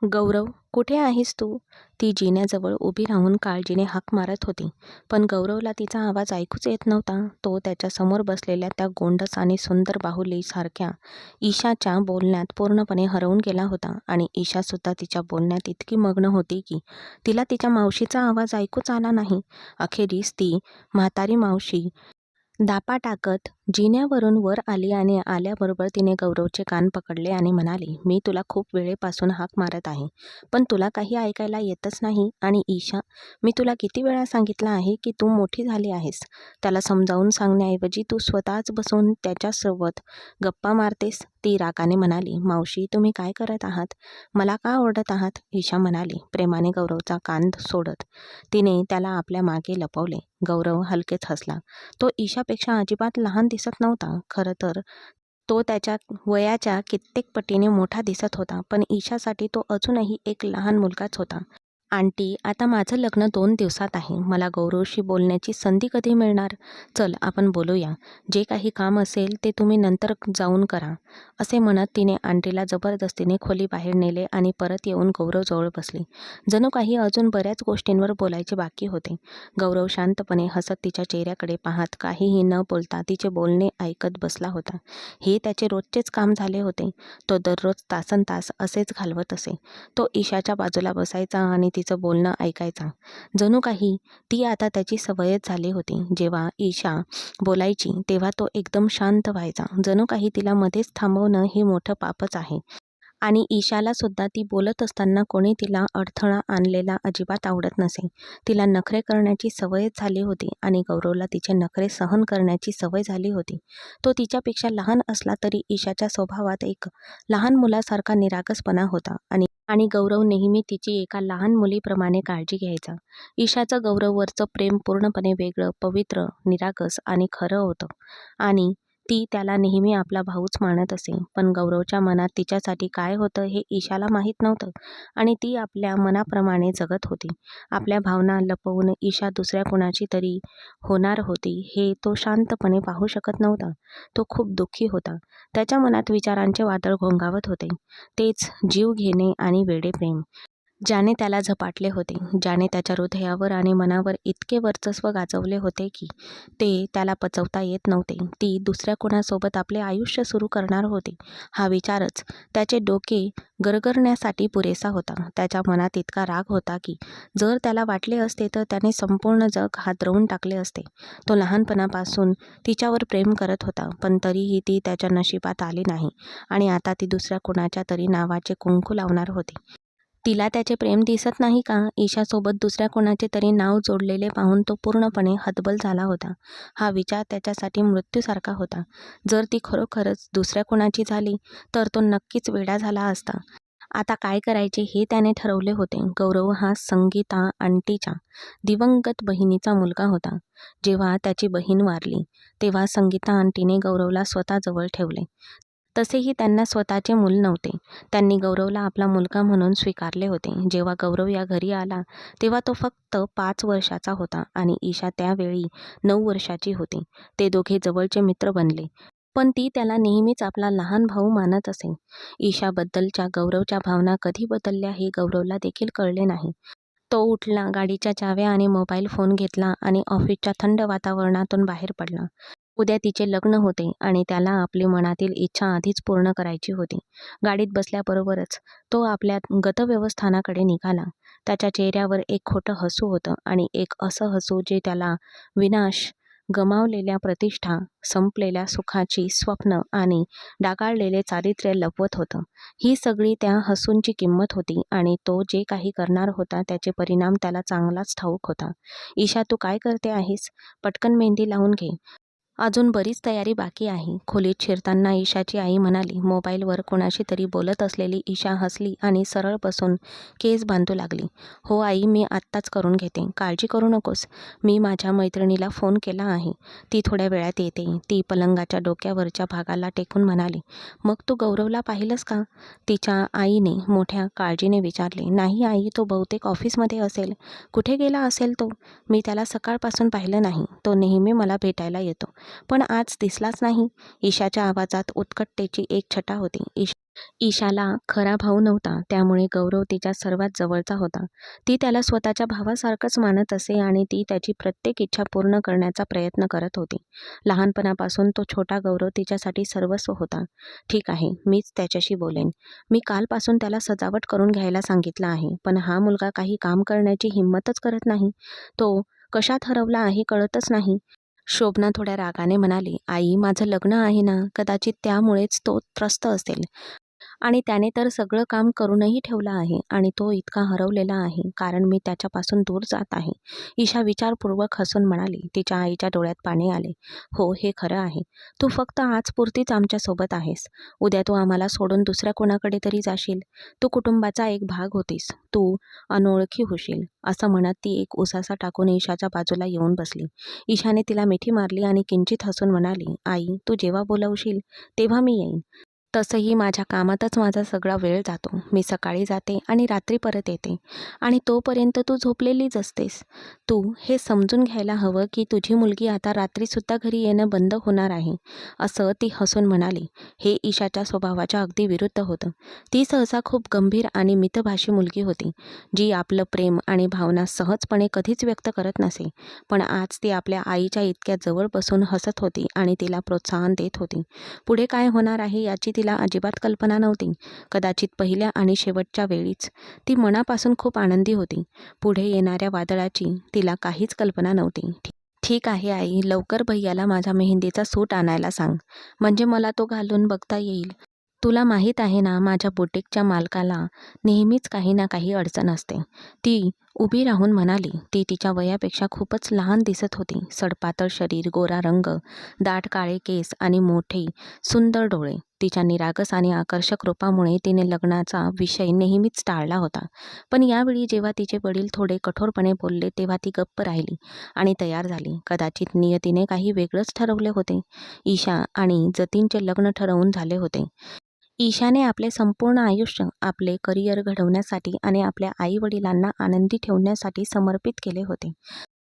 गौरव, कुठे आहेस तू? ती जिन्याजवळ उभी राहून काळजीने हाक मारत होती. पण गौरवला तिचा आवाज ऐकूच येत नव्हता. तो त्याच्या समोर बसलेल्या त्या गोंडस आणि सुंदर बाहुलीसारख्या ईशाच्या बोलण्यात पूर्णपणे हरवून गेला होता. आणि ईशासुद्धा तिच्या बोलण्यात इतकी मग्न होती की तिला तिच्या मावशीचा आवाज ऐकूच आला नाही. अखेरीस ती म्हातारी मावशी दापा टाकत जिन्यावरून वर आली आणि आल्याबरोबर तिने गौरवचे कान पकडले आणि म्हणाली, मी तुला खूप वेळेपासून हाक मारत आहे, पण तुला काही ऐकायला येतच नाही. आणि ईशा, मी तुला किती वेळा सांगितलं आहे की तू मोठी झाली आहेस. त्याला समजावून सांगण्याऐवजी तू स्वतःच बसून त्याच्यासोबत गप्पा मारतेस. ती रागाने म्हणाली, मावशी तुम्ही काय करत आहात? मला का ओरडत आहात? ईशा म्हणाली, प्रेमाने गौरवचा कान सोडत. तिने त्याला आपल्या मागे लपवले. गौरव हलकेच हसला. तो ईशापेक्षा अजिबात लहान दिसत नव्हता. खरं तर तो त्याच्या वयाच्या कित्येक पटीने मोठा दिसत होता, पण ईशासाठी तो अजूनही एक लहान मुलगाच होता. आंटी, आता माझं लग्न 2 दिवसात आहे. मला गौरवशी बोलण्याची संधी कधी मिळणार? चल आपण बोलूया. जे काही काम असेल ते तुम्ही नंतर जाऊन करा. असे म्हणत तिने आंटीला जबरदस्तीने खोलीबाहेर नेले आणि परत येऊन गौरवजवळ बसली. जणू काही अजून बऱ्याच गोष्टींवर बोलायचे बाकी होते. गौरव शांतपणे हसत तिच्या चेहऱ्याकडे पाहत काहीही न बोलता तिचे बोलणे ऐकत बसला होता. हे त्याचे रोजचेच काम झाले होते. तो दररोज तासनतास असेच घालवत असे. तो ईशाच्या बाजूला बसायचा आणि तिचं बोलणं ऐकायचा. जणू काही ती आता त्याची सवयच झाली होती. जेव्हा ईशा बोलायची तेव्हा तो एकदम शांत व्हायचा. जणू काही तिला मध्येच थांबवणं हे मोठं पापच आहे. आणि ईशाला सुद्धा ती बोलत असताना कोणी तिला अडथळा आणलेला अजिबात आवडत नसे. तिला नखरे करण्याची सवयच झाली होती आणि गौरवला तिचे नखरे सहन करण्याची सवय झाली होती. तो तिच्यापेक्षा लहान असला तरी ईशाच्या स्वभावात एक लहान मुलासारखा निरागसपणा होता. आणि गौरव नेहमी तिची एका लहान मुलीप्रमाणे काळजी घ्यायचा. ईशाचं गौरववरचं प्रेम पूर्णपणे वेगळं, पवित्र, निरागस आणि खरं होतं. आणि ती त्याला नेहमी आपला भाऊच मानत असे. पण गौरवच्या मनात तिच्यासाठी काय होतं हे ईशाला माहीत नव्हतं. आणि ती आपल्या मनाप्रमाणे जगत होती. आपल्या भावना लपवून ईशा दुसऱ्या कुणाची तरी होणार होती हे तो शांतपणे पाहू शकत नव्हता. तो खूप दुःखी होता. त्याच्या मनात विचारांचे वादळ घोंगावत होते. तेच जीव घेणे आणि वेडे प्रेम, ज्याने त्याला झपाटले होते, ज्याने त्याच्या हृदयावर आणि मनावर इतके वर्चस्व गाजवले होते की ते त्याला पचवता येत नव्हते. ती दुसऱ्या कोणासोबत आपले आयुष्य सुरू करणार होती. हा विचारच त्याचे डोके गरगरण्यासाठी पुरेसा होता. त्याच्या मनात इतका राग होता की जर त्याला वाटले असते तर त्याने संपूर्ण जग हादरवून टाकले असते. तो लहानपणापासून तिच्यावर प्रेम करत होता, पण तरीही ती त्याच्या नशिबात आली नाही. आणि आता ती दुसऱ्या कुणाच्या तरी नावाचे कुंकू लावणार होती. तिला त्याचे प्रेम दिसत नाही का? ईशासोबत दुसऱ्या कोणाचे तरी नाव जोडलेले पाहून तो पूर्णपणे हतबल झाला होता. हा विचार त्याच्यासाठी मृत्यूसारखा होता. जर ती खरोखरच दुसऱ्या कोणाची झाली तर तो नक्कीच वेडा झाला असता. आता काय करायचे हे त्याने ठरवले होते. गौरव हा संगीता आंटीच्या दिवंगत बहिणीचा मुलगा होता. जेव्हा त्याची बहीण वारली तेव्हा संगीता आंटीने गौरवला स्वतःजवळ ठेवले. तसेही त्यांना स्वतःचे मूल नव्हते. त्यांनी गौरवला आपला मुलगा म्हणून स्वीकारले होते. जेव्हा गौरव या घरी आला तेव्हा तो फक्त 5 वर्षाचा होता आणि ईशा त्यावेळी 9 वर्षाची होती. ते दोघे जवळचे मित्र बनले. पण ती त्याला नेहमीच आपला लहान भाऊ मानत असे. ईशाबद्दलच्या गौरवच्या भावना कधी बदलल्या हे गौरवला देखील कळले नाही. तो उठला, गाडीच्या चाव्या आणि मोबाईल फोन घेतला आणि ऑफिसच्या थंड वातावरणातून बाहेर पडला. उद्या तिचे लग्न होते आणि त्याला आपली मनातील इच्छा आधीच पूर्ण करायची होती. गाडीत बसल्याबरोबरच तो आपल्या गतव्यवस्थानाकडे निघाला. त्याच्या चेहऱ्यावर एक खोटं हसू होतं आणि एक असं हसू जे त्याला विनाश, गमावलेल्या प्रतिष्ठा, संपलेल्या सुखाची स्वप्न आणि डागाळलेले चारित्र्य लपवत होतं. ही सगळी त्या हसूंची किंमत होती आणि तो जे काही करणार होता त्याचे परिणाम त्याला चांगलाच ठाऊक होता. ईशा, तू काय करते आहेस? पटकन मेहंदी लावून घे. अजून बरीच तयारी बाकी आहे. खोलीत शिरताना ईशाची आई म्हणाली. मोबाईलवर कोणाशी तरी बोलत असलेली ईशा हसली आणि सरळ बसून केस बांधू लागली. हो आई, मी आत्ताच करून घेते. काळजी करू नकोस. मी माझ्या मैत्रिणीला फोन केला आहे. ती थोड्या वेळात येते. ती पलंगाच्या डोक्यावरच्या भागाला टेकून म्हणाली. मग तू गौरवला पाहिलंस का? तिच्या आईने मोठ्या काळजीने विचारले. नाही आई, तो बहुतेक ऑफिसमध्ये असेल. कुठे गेला असेल तो? मी त्याला सकाळपासून पाहिलं नाही. तो नेहमी मला भेटायला येतो, पण आज दिसलाच नाही. ईशाच्या आवाजात उत्कटतेची एक छटा होती. ईशाला खरा भाऊ नव्हता, त्यामुळे गौरव तिच्या सर्वात जवळचा होता. ती त्याला स्वतःच्या भावासारखंच मानत असे आणि ती त्याची प्रत्येक इच्छा पूर्ण करण्याचा प्रयत्न करत होती. लहानपणापासून तो छोटा गौरव तिच्यासाठी सर्वस्व होता. ठीक आहे, मीच त्याच्याशी बोलेन. मी कालपासून त्याला सजावट करून घ्यायला सांगितलं आहे, पण हा मुलगा काही काम करण्याची हिंमतच करत नाही. तो कशात हरवला आहे कळतच नाही. शोभना थोड्या रागाने म्हणाली, आई, माझं लग्न आहे ना, कदाचित त्यामुळेच तो त्रस्त असेल. आणि त्याने तर सगळं काम करूनही ठेवलं आहे आणि तो इतका हरवलेला आहे कारण मी त्याच्यापासून दूर जात आहे. ईशा विचारपूर्वक हसून म्हणाली. तिच्या आईच्या डोळ्यात पाणी आले. हो, हे खरं आहे. तू फक्त आजपुरतीच आमच्यासोबत आहेस. उद्या तू आम्हाला सोडून दुसऱ्या कोणाकडे तरी जाशील. तू कुटुंबाचा एक भाग होतीस. तू अनोळखी होशील. असं म्हणत ती एक उसासा टाकून ईशाच्या बाजूला येऊन बसली. ईशाने तिला मिठी मारली आणि किंचित हसून म्हणाली, आई, तू जेव्हा बोलवशील तेव्हा मी येईन. तसंही माझ्या कामातच माझा सगळा वेळ जातो. मी सकाळी जाते आणि रात्री परत येते आणि तोपर्यंत तू झोपलेलीच असतेस. तू हे समजून घ्यायला हवं की तुझी मुलगी आता रात्रीसुद्धा घरी येणं बंद होणार आहे, असं ती हसून म्हणाली. हे ईशाच्या स्वभावाच्या अगदी विरुद्ध होतं. ती सहसा खूप गंभीर आणि मितभाषी मुलगी होती, जी आपलं प्रेम आणि भावना सहजपणे कधीच व्यक्त करत नसे. पण आज ती आपल्या आईच्या इतक्या जवळ बसून हसत होती आणि तिला प्रोत्साहन देत होती. पुढे काय होणार आहे याची तिला अजिबात कल्पना नव्हती. कदाचित पहिल्या आणि शेवटच्या वेळीच ती मनापासून खूप आनंदी होती. पुढे येणाऱ्या वादळाची तिला काहीच कल्पना नव्हती. ठीक आहे आई, लवकर भैयाला माझा मेहंदीचा सूट आणायला सांग, म्हणजे मला तो घालून बघता येईल. तुला माहीत आहे ना, माझ्या बुटीकच्या मालकाला नेहमीच काही ना काही अडचण असते. ती उभी राहून म्हणाली. ती तिच्या वयापेक्षा खूपच लहान दिसत होती. सडपातळ शरीर, गोरा रंग, दाट काळे केस आणि मोठे सुंदर डोळे. तिच्या निरागस आणि आकर्षक रूपामुळे तिने लग्नाचा विषय नेहमीच टाळला होता. पण यावेळी जेव्हा तिचे वडील थोडे कठोरपणे बोलले तेव्हा ती गप्प राहिली आणि तयार झाली. कदाचित नियतीने काही वेगळंच ठरवले होते. ईशा आणि जतीनचे लग्न ठरवून झाले होते. ईशाने आपले संपूर्ण आयुष्य आपले करिअर घडवण्यासाठी आणि आपल्या आई-वडिलांना आनंदी ठेवण्यासाठी समर्पित केले होते.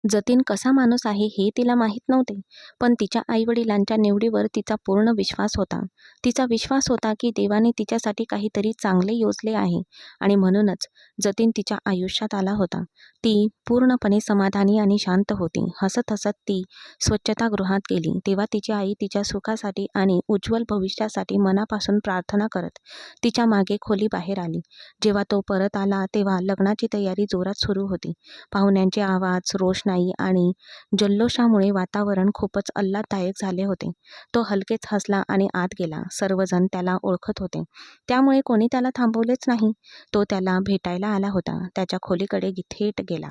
जतीन कसा माणूस आहे हे तिला माहीत नव्हते, पण तिच्या आईवडिलांच्या निवडीवर तिचा पूर्ण विश्वास होता. तिचा विश्वास होता की देवाने तिच्यासाठी काहीतरी चांगले योजले आहे आणि म्हणूनच जतीन तिच्या आयुष्यात आला होता. ती पूर्णपणे समाधानी आणि शांत होती. हसत हसत ती स्वच्छतागृहात गेली तेव्हा तिची आई तिच्या सुखासाठी आणि उज्ज्वल भविष्यासाठी मनापासून प्रार्थना करत तिच्या मागे खोलीबाहेर आली. जेव्हा तो परत आला तेव्हा लग्नाची तयारी जोरात सुरू होती. पाहुण्यांचे आवाज, रोषणाई आणि जल्लोषामुळे वातावरण खूपच आल्हाददायक झाले होते. तो हलकेच हसला आणि आत गेला. सर्वजण त्याला ओळखत होते, त्यामुळे कोणी त्याला थांबवलेच नाही. तो त्याला भेटायला आला होता. त्याच्या खोलीकडे थेट गेला.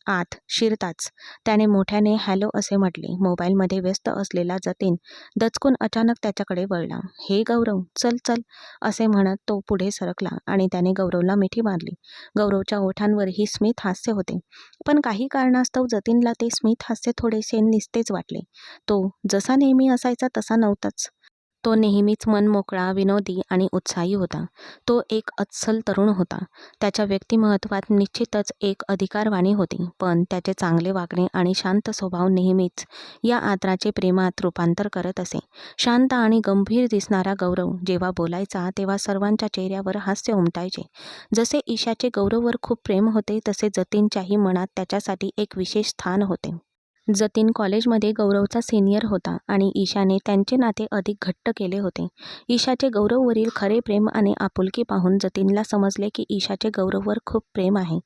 आत शिरताच त्याने मोठ्याने हॅलो असे म्हटले. मोबाईलमध्ये व्यस्त असलेला जतीन दचकून अचानक त्याच्याकडे वळला. हे गौरव, चल चल असे म्हणत तो पुढे सरकला आणि त्याने गौरवला मिठी मारली. गौरवच्या ओठांवरही स्मित हास्य होते, पण काही कारणास्तव जतीनला ते स्मित हास्य थोडेसे निस्तेज वाटले. तो जसा नेहमी असायचा तसा नव्हताच. तो नेहमीच मनमोकळा, विनोदी आणि उत्साही होता. तो एक अस्सल तरुण होता. त्याच्या व्यक्तिमत्त्वात निश्चितच एक अधिकारवाणी होती, पण त्याचे चांगले वागणे आणि शांत स्वभाव नेहमीच या आदराचे प्रेमात रूपांतर करत असे. शांत आणि गंभीर दिसणारा गौरव जेव्हा बोलायचा तेव्हा सर्वांच्या चेहऱ्यावर हास्य उमटायचे. जसे ईशाचे गौरववर खूप प्रेम होते, तसे जतीनच्याही मनात त्याच्यासाठी एक विशेष स्थान होते. जतीन कॉलेजमध्ये गौरवचा सिनियर होता आणि ईशाने त्यांचे नाते अधिक घट्ट केले होते. ईशाचे गौरववरील खरे प्रेम आणि आपुलकी पाहून जतीनला समजले की ईशाचे गौरववर खूप प्रेम आहे.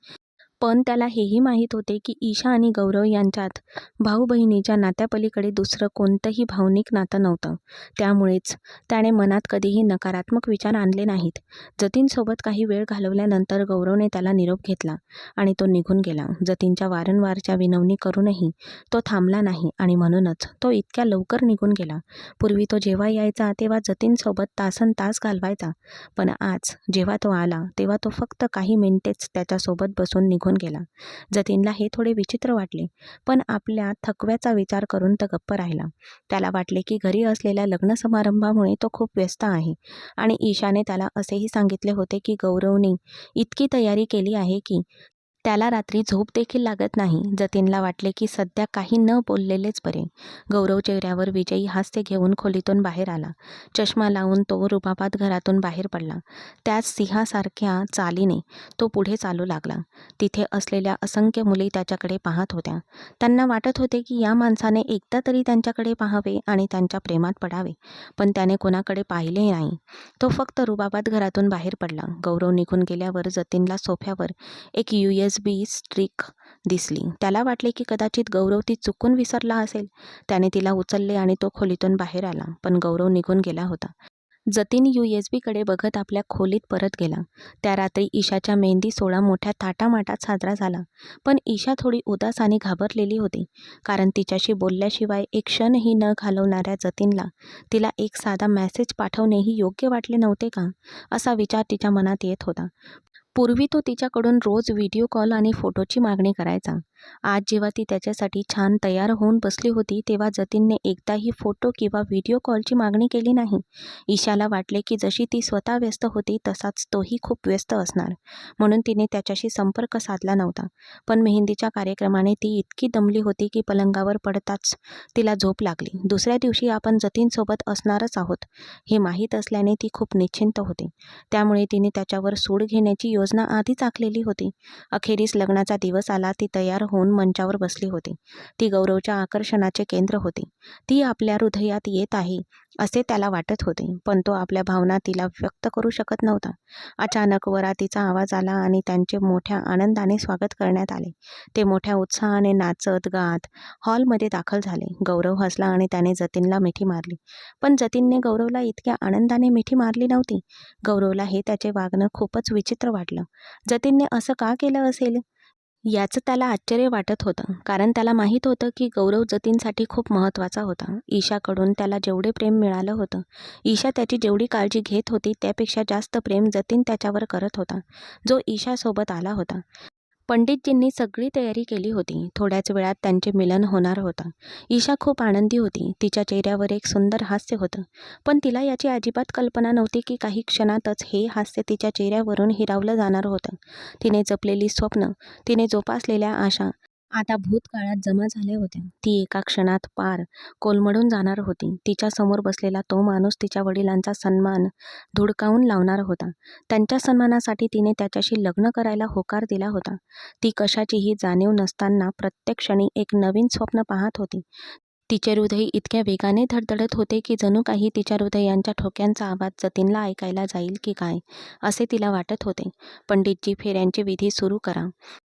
पण त्याला हेही माहीत होते की ईशा आणि गौरव यांच्यात भाऊ-बहिणीच्या नात्यापलीकडे दुसरं कोणतंही भावनिक नातं नव्हतं. त्यामुळेच त्याने मनात कधीही नकारात्मक विचार आणले नाहीत. जतीनसोबत काही वेळ घालवल्यानंतर गौरवने त्याला निरोप घेतला आणि तो निघून गेला. जतीनच्या वारंवारच्या विनवणी करूनही तो थांबला नाही आणि म्हणूनच तो इतक्या लवकर निघून गेला. पूर्वी तो जेव्हा यायचा तेव्हा जतीनसोबत तासनतास घालवायचा, पण आज जेव्हा तो आला तेव्हा तो फक्त काही मिनिटेच त्याच्यासोबत बसून निघून गेला. जतीनला हे थोडे विचित्र वाटले, पण आपल्या थकव्याचा विचार करून तो गप्प राहिला. त्याला वाटले की घरी असलेल्या लग्न समारंभामुळे तो खूप व्यस्त आहे आणि ईशाने त्याला असेही सांगितले होते की गौरवने इतकी तयारी केली आहे की त्याला रात्री झोप देखील लागत नाही. जतीनला वाटले की सध्या काही न बोललेलेच बरे. गौरव चेहऱ्यावर विजयी हास्य घेऊन खोलीतून बाहेर आला. चष्मा लावून तो रुबाबात घरातून बाहेर पडला. त्याच सिंहासारख्या चालीने तो पुढे चालू लागला. तिथे असलेल्या असंख्य मुली त्याच्याकडे पाहत होत्या. त्यांना वाटत होते की या माणसाने एकदा तरी त्यांच्याकडे पाहावे आणि त्यांच्या प्रेमात पडावे, पण त्याने कोणाकडे पाहिले नाही. तो फक्त रुबाबात घरातून बाहेर पडला. गौरव निघून गेल्यावर जतीनला सोफ्यावर एक USB स्टिक दिसली. त्याला वाटले की कदाचित गौरव ती चुकून विसरला असेल. त्याने तिला उचलले आणि तो खोलीतून बाहेर आला, पण गौरव निघून गेला होता. जतीन USB कडे बघत आपल्या खोलीत परत गेला. त्या रात्री ईशाच्या मेहंदी सोहळा मोठ्या थाटामाटात साजरा झाला, पण ईशा थोडी उदास आणि घाबरलेली होती, कारण तिच्याशी बोलल्याशिवाय एक क्षणही न घालवणाऱ्या जतीनला तिला एक साधा मेसेज पाठवणेही योग्य वाटले नव्हते का, असा विचार तिच्या मनात येत होता. पूर्वी तो तिच्याकडून रोज व्हिडिओ कॉल आणि फोटोची मागणी करायचा. आज जेव्हा ती त्याच्यासाठी छान तयार होऊन बसली होती, तेव्हा जतीनने एकदाही फोटो किंवा व्हिडिओ कॉलची मागणी केली नाही. ईशाला वाटले की जशी ती स्वतः व्यस्त होती तसाच तोही खूप व्यस्त असणार, म्हणून तिने त्याच्याशी संपर्क साधला नव्हता. पण मेहंदीच्या कार्यक्रमाने ती इतकी दमली होती की पलंगावर पडताच तिला झोप लागली. दुसऱ्या दिवशी आपण जतीनसोबत असणारच आहोत हे माहीत असल्याने ती खूप निश्चिंत होती. त्यामुळे तिने त्याच्यावर सूड घेण्याची योजना आधीच आखलेली होती. अखेरीस लग्नाचा दिवस आला. ती तयार होऊन मंचावर बसली होती. ती गौरवच्या आकर्षणाचे केंद्र होती. ती आपल्या हृदयात येत आहे असे त्याला वाटत होते, पण तो आपल्या भावना तिला व्यक्त करू शकत नव्हता. अचानक वरातीचा आवाज आला आणि त्यांचे मोठ्या आनंदाने स्वागत करण्यात आले. ते मोठ्या उत्साहाने नाचत गात हॉलमध्ये दाखल झाले. गौरव हसला आणि त्याने जतीनला मिठी मारली, पण जतीनने गौरवला इतक्या आनंदाने मिठी मारली नव्हती. गौरवला हे त्याचे वागणं खूपच विचित्र वाटलं. जतीनने असं का केलं असेल याचं त्याला आश्चर्य वाटत होतं, कारण त्याला माहीत होतं की गौरव जतीनसाठी खूप महत्त्वाचा होता. ईशाकडून त्याला जेवढे प्रेम मिळालं होतं, ईशा त्याची जेवढी काळजी घेत होती त्यापेक्षा जास्त प्रेम जतीन त्याच्यावर करत होता, जो ईशासोबत आला होता. पंडितजींनी सगळी तयारी केली होती. थोड्याच वेळात त्यांचे मिलन होणार होतं. ईशा खूप आनंदी होती. तिच्या चेहऱ्यावर एक सुंदर हास्य होतं, पण तिला याची अजिबात कल्पना नव्हती की काही क्षणातच हे हास्य तिच्या चेहऱ्यावरून हिरावलं जाणार होतं. तिने जपलेली स्वप्न, तिने जोपासलेल्या आशा आता भूतकाळात जमा झाल्या होत्या. ती एका क्षणात पार कोलमडून जाणार होती. तिच्यासमोर बसलेला तो माणूस तिच्या वडिलांचा सन्मान धुडकावून लावणार होता. त्यांच्या सन्मानासाठी तिने त्याच्याशी लग्न करायला होकार दिला होता. ती कशाचीही जाणीव नसताना प्रत्येक क्षणी एक नवीन स्वप्न पाहत होती. तिचे हृदय इतक्या वेगाने धडधडत होते की जणू काही तिच्या हृदयांच्या ठोक्यांचा आवाज जतीनला ऐकायला जाईल की काय, असे तिला वाटत होते. पंडितजी, फेऱ्यांची विधी सुरू करा,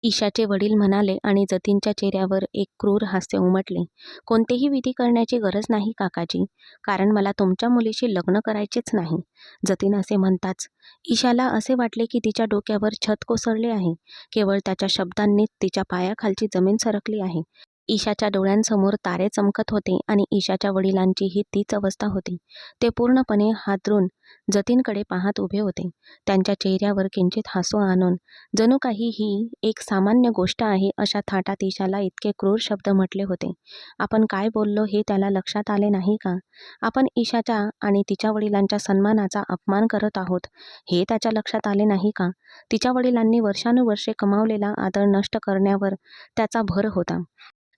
ईशाचे वडील म्हणाले आणि जतीनच्या चेहऱ्यावर एक क्रूर हास्य उमटले. कोणतेही विधी करण्याची गरज नाही काकाजी, कारण मला तुमच्या मुलीशी लग्न करायचेच नाही, जतीन असे म्हणताच ईशाला असे वाटले की तिच्या डोक्यावर छत कोसळले आहे. केवळ त्याच्या शब्दांनीच तिच्या पायाखालची जमीन सरकली आहे. ईशाच्या डोळ्यांसमोर तारे चमकत होते आणि ईशाच्या वडिलांचीही तीच अवस्था होती. ते पूर्णपणे हादरून जतीनकडे पाहत उभे होते. त्यांच्या चेहऱ्यावर किंचित हसू आणून जणू काही ही एक सामान्य गोष्ट आहे अशा थाटात ईशाला इतके क्रूर शब्द म्हटले होते. आपण काय बोललो हे त्याला लक्षात आले नाही का? आपण ईशाच्या आणि तिच्या वडिलांच्या सन्मानाचा अपमान करत आहोत हे त्याच्या लक्षात आले नाही का? तिच्या वडिलांनी वर्षानुवर्षे कमावलेला आदर नष्ट करण्यावर त्याचा भर होता.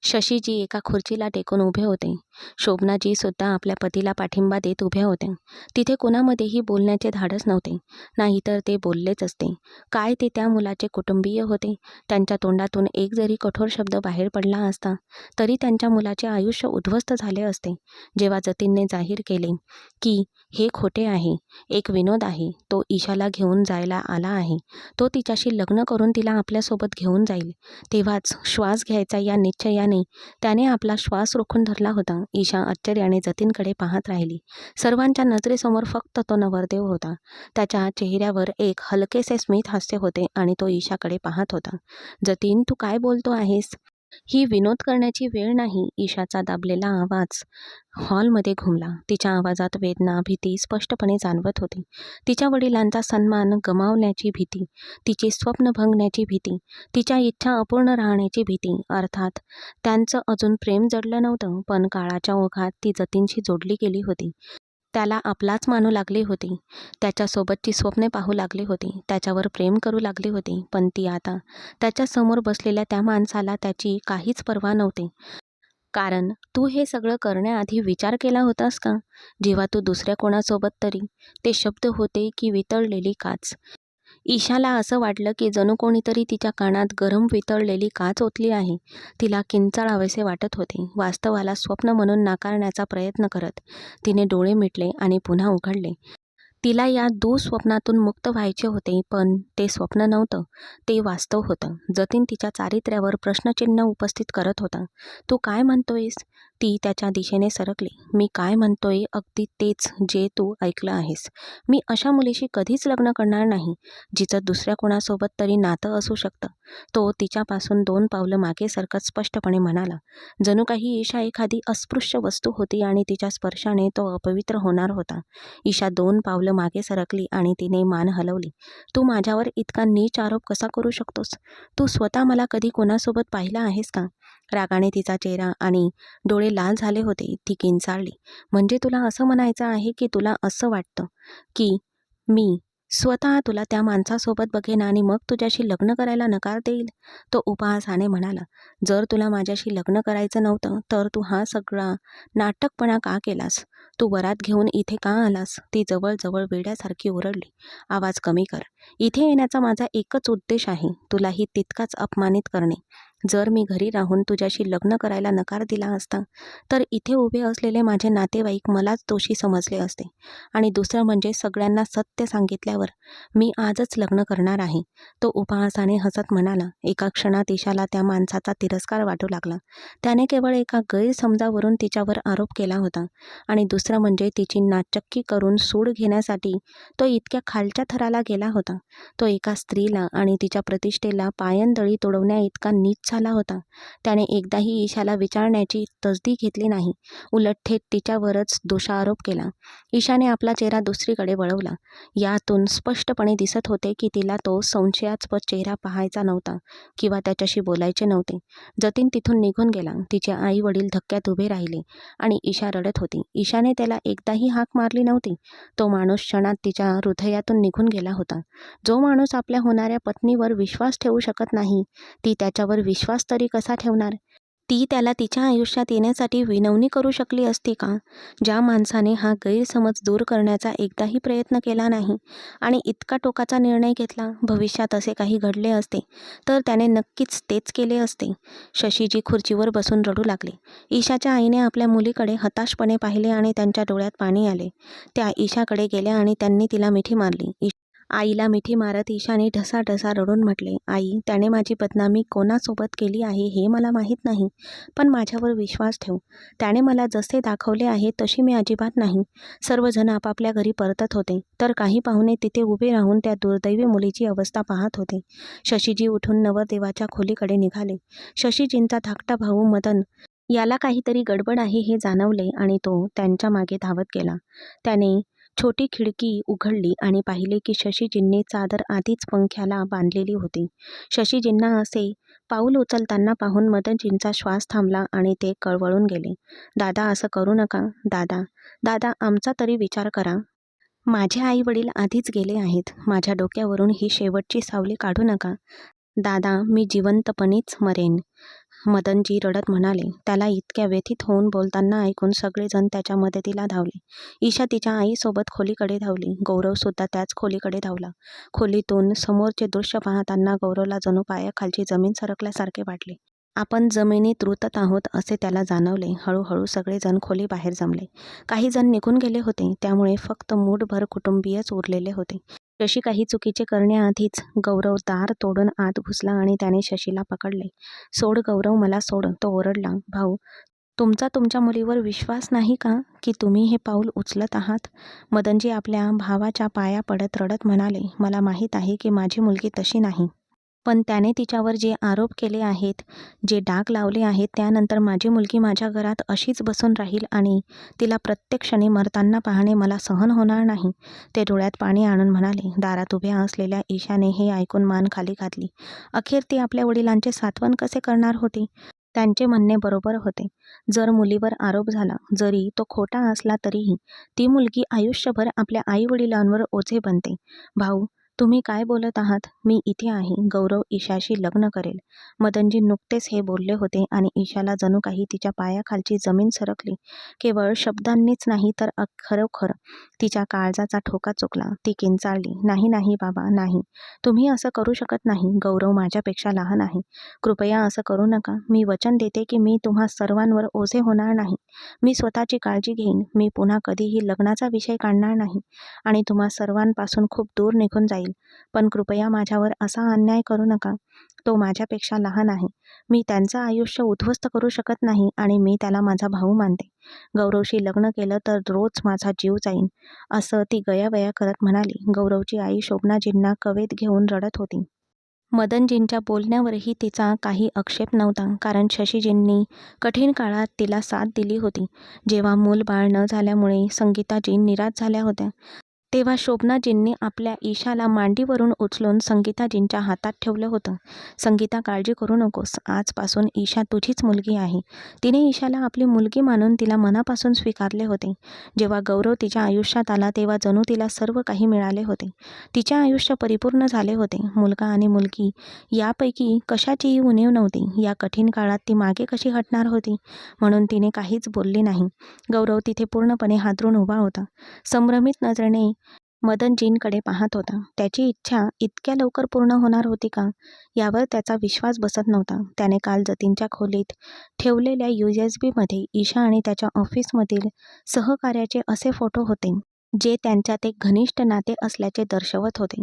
शशीजी एका खुर्चीला टेकून उभे होते. शोभनाजी सुद्धा आपल्या पतीला पाठिंबा देत उभ्या होत्या. तिथे कोणामध्येही बोलण्याचे धाडस नव्हते, नाहीतर ते बोललेच असते. काय ते त्या मुलाचे कुटुंबीय होते. त्यांच्या तोंडातून एक जरी कठोर शब्द बाहेर पडला असता तरी त्यांच्या मुलाचे आयुष्य उद्ध्वस्त झाले असते. जेव्हा जतीनने जाहीर केले की हे खोटे आहे, एक विनोद आहे, तो ईशाला घेऊन जायला आला आहे, तो तिच्याशी लग्न करून तिला आपल्यासोबत घेऊन जाईल, तेव्हाच श्वास घ्यायचा या निश्चयाने त्याने आपला श्वास रोखून धरला होता. ईशा आश्चर्याने जतीनकडे पाहत राहिली. सर्वांच्या नजरेसमोर फक्त तो नवरदेव होता. त्याच्या चेहऱ्यावर एक हलकेसे स्मित हास्य होते आणि तो ईशाकडे पाहत होता. जतीन, तू काय बोलतो आहेस? ही विनोद करण्याची वेळ नाही. ईशाचा दाबलेला आवाज हॉलमध्ये घुमला. तिच्या आवाजात वेदना, भीती स्पष्टपणे जाणवत होती. तिच्या वडिलांचा सन्मान गमावण्याची भीती, तिची स्वप्न भंगण्याची भीती, तिच्या इच्छा अपूर्ण राहण्याची भीती. अर्थात त्यांचं अजून प्रेम जडलं नव्हतं, पण काळाच्या ओघात ती जतीनशी जोडली गेली होती. त्याला आपलाच मानू लागली होती. त्याच्यासोबतची स्वप्ने पाहू लागली होती. त्याच्यावर प्रेम करू लागली होती. पण ती आता त्याच्यासमोर बसलेल्या त्या माणसाला त्याची काहीच पर्वा नव्हती. कारण तू हे सगळं करण्याआधी विचार केला होतास का? जेव्हा तू दुसऱ्या कोणासोबत तरी? ते शब्द होते की वितळलेली काच. ईशाला असं वाटलं की जणू कोणीतरी तिच्या कानात गरम वितळलेली काच ओतली आहे. तिला किंचाळावेसे वाटत होते. वास्तवाला स्वप्न म्हणून नाकारण्याचा प्रयत्न करत तिने डोळे मिटले आणि पुन्हा उघडले. तिला या दुःस्वप्नातून मुक्त व्हायचे होते, पण ते स्वप्न नव्हतं, ते वास्तव होतं. जतीन तिच्या चारित्र्यावर प्रश्नचिन्ह उपस्थित करत होता. "तू काय म्हणतोयस?" ती त्याच्या दिशेने सरकली. "मी काय म्हणतोय अगदी तेच जे तू ऐकलं आहेस. मी अशा मुलीशी कधीच लग्न करणार नाही, जिचं दुसऱ्या कोणासोबत तरी नातं असू शकतं." तो तिच्यापासून 2 पावलं मागे सरकत स्पष्टपणे म्हणाला. जणू काही ईशा एखादी अस्पृश्य वस्तू होती आणि तिच्या स्पर्शाने तो अपवित्र होणार होता. ईशा 2 पावलं मागे सरकली आणि तिने मान हलवली. "तू माझ्यावर इतका नीच आरोप कसा करू शकतोस? तू स्वतः मला कधी कोणासोबत पाहिलं आहेस का?" रागाने तिचा चेहरा आणि डोळे लाल झाले होते. ती किंचाळली. "म्हणजे तुला असं म्हणायचं आहे की तुला असं वाटतं की मी स्वतः तुला त्या माणसासोबत बघेन आणि मग तुझ्याशी लग्न करायला नकार देईल?" तो उपहासाने म्हणाला. "जर तुला माझ्याशी लग्न करायचं नव्हतं, तर तू हा सगळा नाटकपणा का केलास? तू वरात घेऊन इथे का आलास?" ती जवळजवळ वेड्यासारखी ओरडली. "आवाज कमी कर. इथे येण्याचा माझा एकच उद्देश आहे, तुलाही तितकाच अपमानित करणे. जर मी घरी राहून तुझ्याशी लग्न करायला नकार दिला असता, तर इथे उभे असलेले माझे नातेवाईक मलाच दोषी समजले असते. आणि दुसरं म्हणजे सगळ्यांना सत्य सांगितल्यावर मी आजच लग्न करणार आहे." तो उपहासाने हसत म्हणाला. एका क्षणात ईशाला त्या माणसाचा तिरस्कार वाटू लागला. त्याने केवळ एका गैरसमजावरून तिच्यावर आरोप केला होता आणि दुसरं म्हणजे तिची नाचक्की करून सूड घेण्यासाठी तो इतक्या खालच्या थराला गेला होता. तो एका स्त्रीला आणि तिच्या प्रतिष्ठेला पायंदळी तुडवण्या इतका नीच झाला होता. त्याने एकदाही ईशाला विचारण्याची तसदी घेतली नाही. उलट थेट तिच्यावरच दोषारोप केला. ईशाने आपला चेहरा दुसरीकडे वळवला. यातून स्पष्टपणे दिसत होते की तिला तो संशयास्पद चेहरा पाहायचा नव्हता किंवा त्याच्याशी बोलायचे नव्हते. जतीन तिथून निघून गेला. तिचे आई वडील धक्क्यात उभे राहिले आणि ईशा रडत होती. ईशाने त्याला एकदाही हाक मारली नव्हती. तो माणूस क्षणात तिच्या हृदयातून निघून गेला होता. जो माणूस आपल्या होणाऱ्या पत्नीवर विश्वास ठेवू शकत नाही, ती त्याच्यावर विश्वास तरी कसा ठेवणार? ती त्याला तिच्या आयुष्यात येण्यासाठी विनवणी करू शकली असती का? ज्या माणसाने हा गैरसमज दूर करण्याचा एकदाही प्रयत्न केला नाही आणि इतका टोकाचा निर्णय घेतला, भविष्यात असे काही घडले असते तर त्याने नक्कीच तेच केले असते. शशीजी खुर्चीवर बसून रडू लागले. ईशाच्या आईने आपल्या मुलीकडे हताशपणे पाहिले आणि त्यांच्या डोळ्यात पाणी आले. त्या ईशाकडे गेल्या आणि त्यांनी तिला मिठी मारली. आईला मिठी मारत ईशाने ढसाढसा रडून म्हटले, "आई, त्याने माझी बदनामी कोणासोबत केली आहे हे मला माहीत नाही, पण माझ्यावर विश्वास ठेव. त्याने मला जसे दाखवले आहे तशी मी अजिबात नाही." सर्वजण आपापल्या घरी परतत होते, तर काही पाहुणे तिथे उभे राहून त्या दुर्दैवी मुलीची अवस्था पाहत होते. शशीजी उठून नवरदेवाच्या खोलीकडे निघाले. शशीजींचा धाकटा भाऊ मदन याला काहीतरी गडबड आहे हे जाणवले आणि तो त्यांच्या मागे धावत गेला. त्याने छोटी खिडकी उघडली आणि पाहिले की शशीजींनी चादर आधीच पंख्याला बांधलेली होती. शशीजींना असे पाऊल उचलताना पाहून मदनजींचा श्वास थांबला आणि ते कळवळून गेले. "दादा, असं करू नका. दादा, दादा, आमचा तरी विचार करा. माझे आई वडील आधीच गेले आहेत. माझ्या डोक्यावरून ही शेवटची सावली काढू नका. दादा, मी जिवंतपणीच मरेन." मदनजी रडत म्हणाले. त्याला इतक्या व्यथित होऊन बोलताना ऐकून सगळेजण त्याच्या मदतीला धावले. ईशा तिच्या आईसोबत खोलीकडे धावली. गौरवसुद्धा त्याच खोलीकडे धावला. खोलीतून समोरचे दृश्य पाहताना गौरवला जणू पायाखालची जमीन सरकल्यासारखे वाटले. आपण जमिनीत रुतत आहोत असे त्याला जाणवले. हळूहळू सगळेजण खोलीबाहेर जमले. काही जण निघून गेले होते, त्यामुळे फक्त मूठभर कुटुंबीयच उरलेले होते. शशी काही चुकीचे करण्याआधीच गौरव दार तोडून आत घुसला आणि त्याने शशीला पकडले. "सोड गौरव, मला सोड." तो ओरडला. "भाऊ, तुमचा तुमच्या मुलीवर विश्वास नाही का, की तुम्ही हे पाऊल उचलत आहात?" मदनजी आपल्या भावाच्या पाया पडत रडत म्हणाले, "मला माहीत आहे की माझी मुलगी तशी नाही. पण त्याने तिच्यावर जे आरोप केले आहेत, जे डाग लावले आहेत, त्यानंतर माझी मुलगी माझ्या घरात अशीच बसून राहील आणि तिला प्रत्येक क्षणी मरताना पाहणे मला सहन होणार नाही." ते डोळ्यात पाणी आणून म्हणाले. दारात उभ्या असलेल्या ईशाने हे ऐकून मान खाली घातली. अखेर ती आपल्या वडिलांचे सांत्वन कसे करणार होती? त्यांचे म्हणणे बरोबर होते. जर मुलीवर आरोप झाला, जरी तो खोटा असला तरीही ती मुलगी आयुष्यभर आपल्या आई-वडिलांवर ओझे बनते. भाऊ, तुम्ही काय बोलत आहात? मी इथे आहे. गौरव ईशाशी लग्न करेल. मदनजी नुकतेच हे बोलले होते आणि ईशाला जणू काही तिच्या पायाखालची जमीन सरकली. केवळ शब्दांनीच नाही तर खरोखर तिच्या काळजाचा ठोका चुकला. ती किंचाळली, "नाही, नाही बाबा, नाही. तुम्ही असं करू शकत नाही. गौरव माझ्यापेक्षा लहान आहे. कृपया असं करू नका. मी वचन देते की मी तुम्हा सर्वांवर ओझे होणार नाही. मी स्वतःची काळजी घेईन. मी पुन्हा कधीही लग्नाचा विषय काढणार नाही आणि तुम्हा सर्वांपासून खूप दूर निघून जाईल. पण कृपया माझ्यावर असा अन्याय करू नका. तो माझ्यापेक्षा लहान आहे. मी त्यांचं आयुष्य उद्ध्वस्त करू शकत नाही आणि मी त्याला माझा भाऊ मानते. गौरवशी लग्न केलं तर रोज माझा जीव जाईन," असं ती गयावया करत म्हणाली. गौरवची आई शोभनाजींना कवेत घेऊन रडत होती. मदनजींच्या बोलण्यावरही तिचा काही आक्षेप नव्हता, कारण शशीजींनी कठीण काळात तिला साथ दिली होती. जेव्हा मूलबाळ न झाल्यामुळे संगीताजी निराश झाल्या होत्या, तेव्हा शोभनाजींनी आपल्या ईशाला मांडीवरून उचलून संगीताजींच्या हातात ठेवलं होतं. "संगीता, काळजी करू नकोस. आजपासून ईशा तुझीच मुलगी आहे." तिने ईशाला आपली मुलगी मानून तिला मनापासून स्वीकारले होते. जेव्हा गौरव तिच्या आयुष्यात आला तेव्हा जणू तिला सर्व काही मिळाले होते. तिचे आयुष्य परिपूर्ण झाले होते. मुलगा आणि मुलगी यापैकी कशाचीही उणीव नव्हती. या कठीण काळात ती मागे कशी हटणार होती? म्हणून तिने काहीच बोलली नाही. गौरव तिथे पूर्णपणे हादरून उभा होता. संभ्रमित नजरेने मदनजींकडे पाहत होता. त्याची इच्छा इतक्या लवकर पूर्ण होणार होती का? यावर त्याचा विश्वास बसत नव्हता. त्याने काल जतीनच्या खोलीत ठेवलेल्या USB मध्ये ईशा आणि त्याच्या ऑफिसमधील सहकार्याचे असे फोटो होते, जे त्यांच्यात एक घनिष्ठ नाते असल्याचे दर्शवत होते.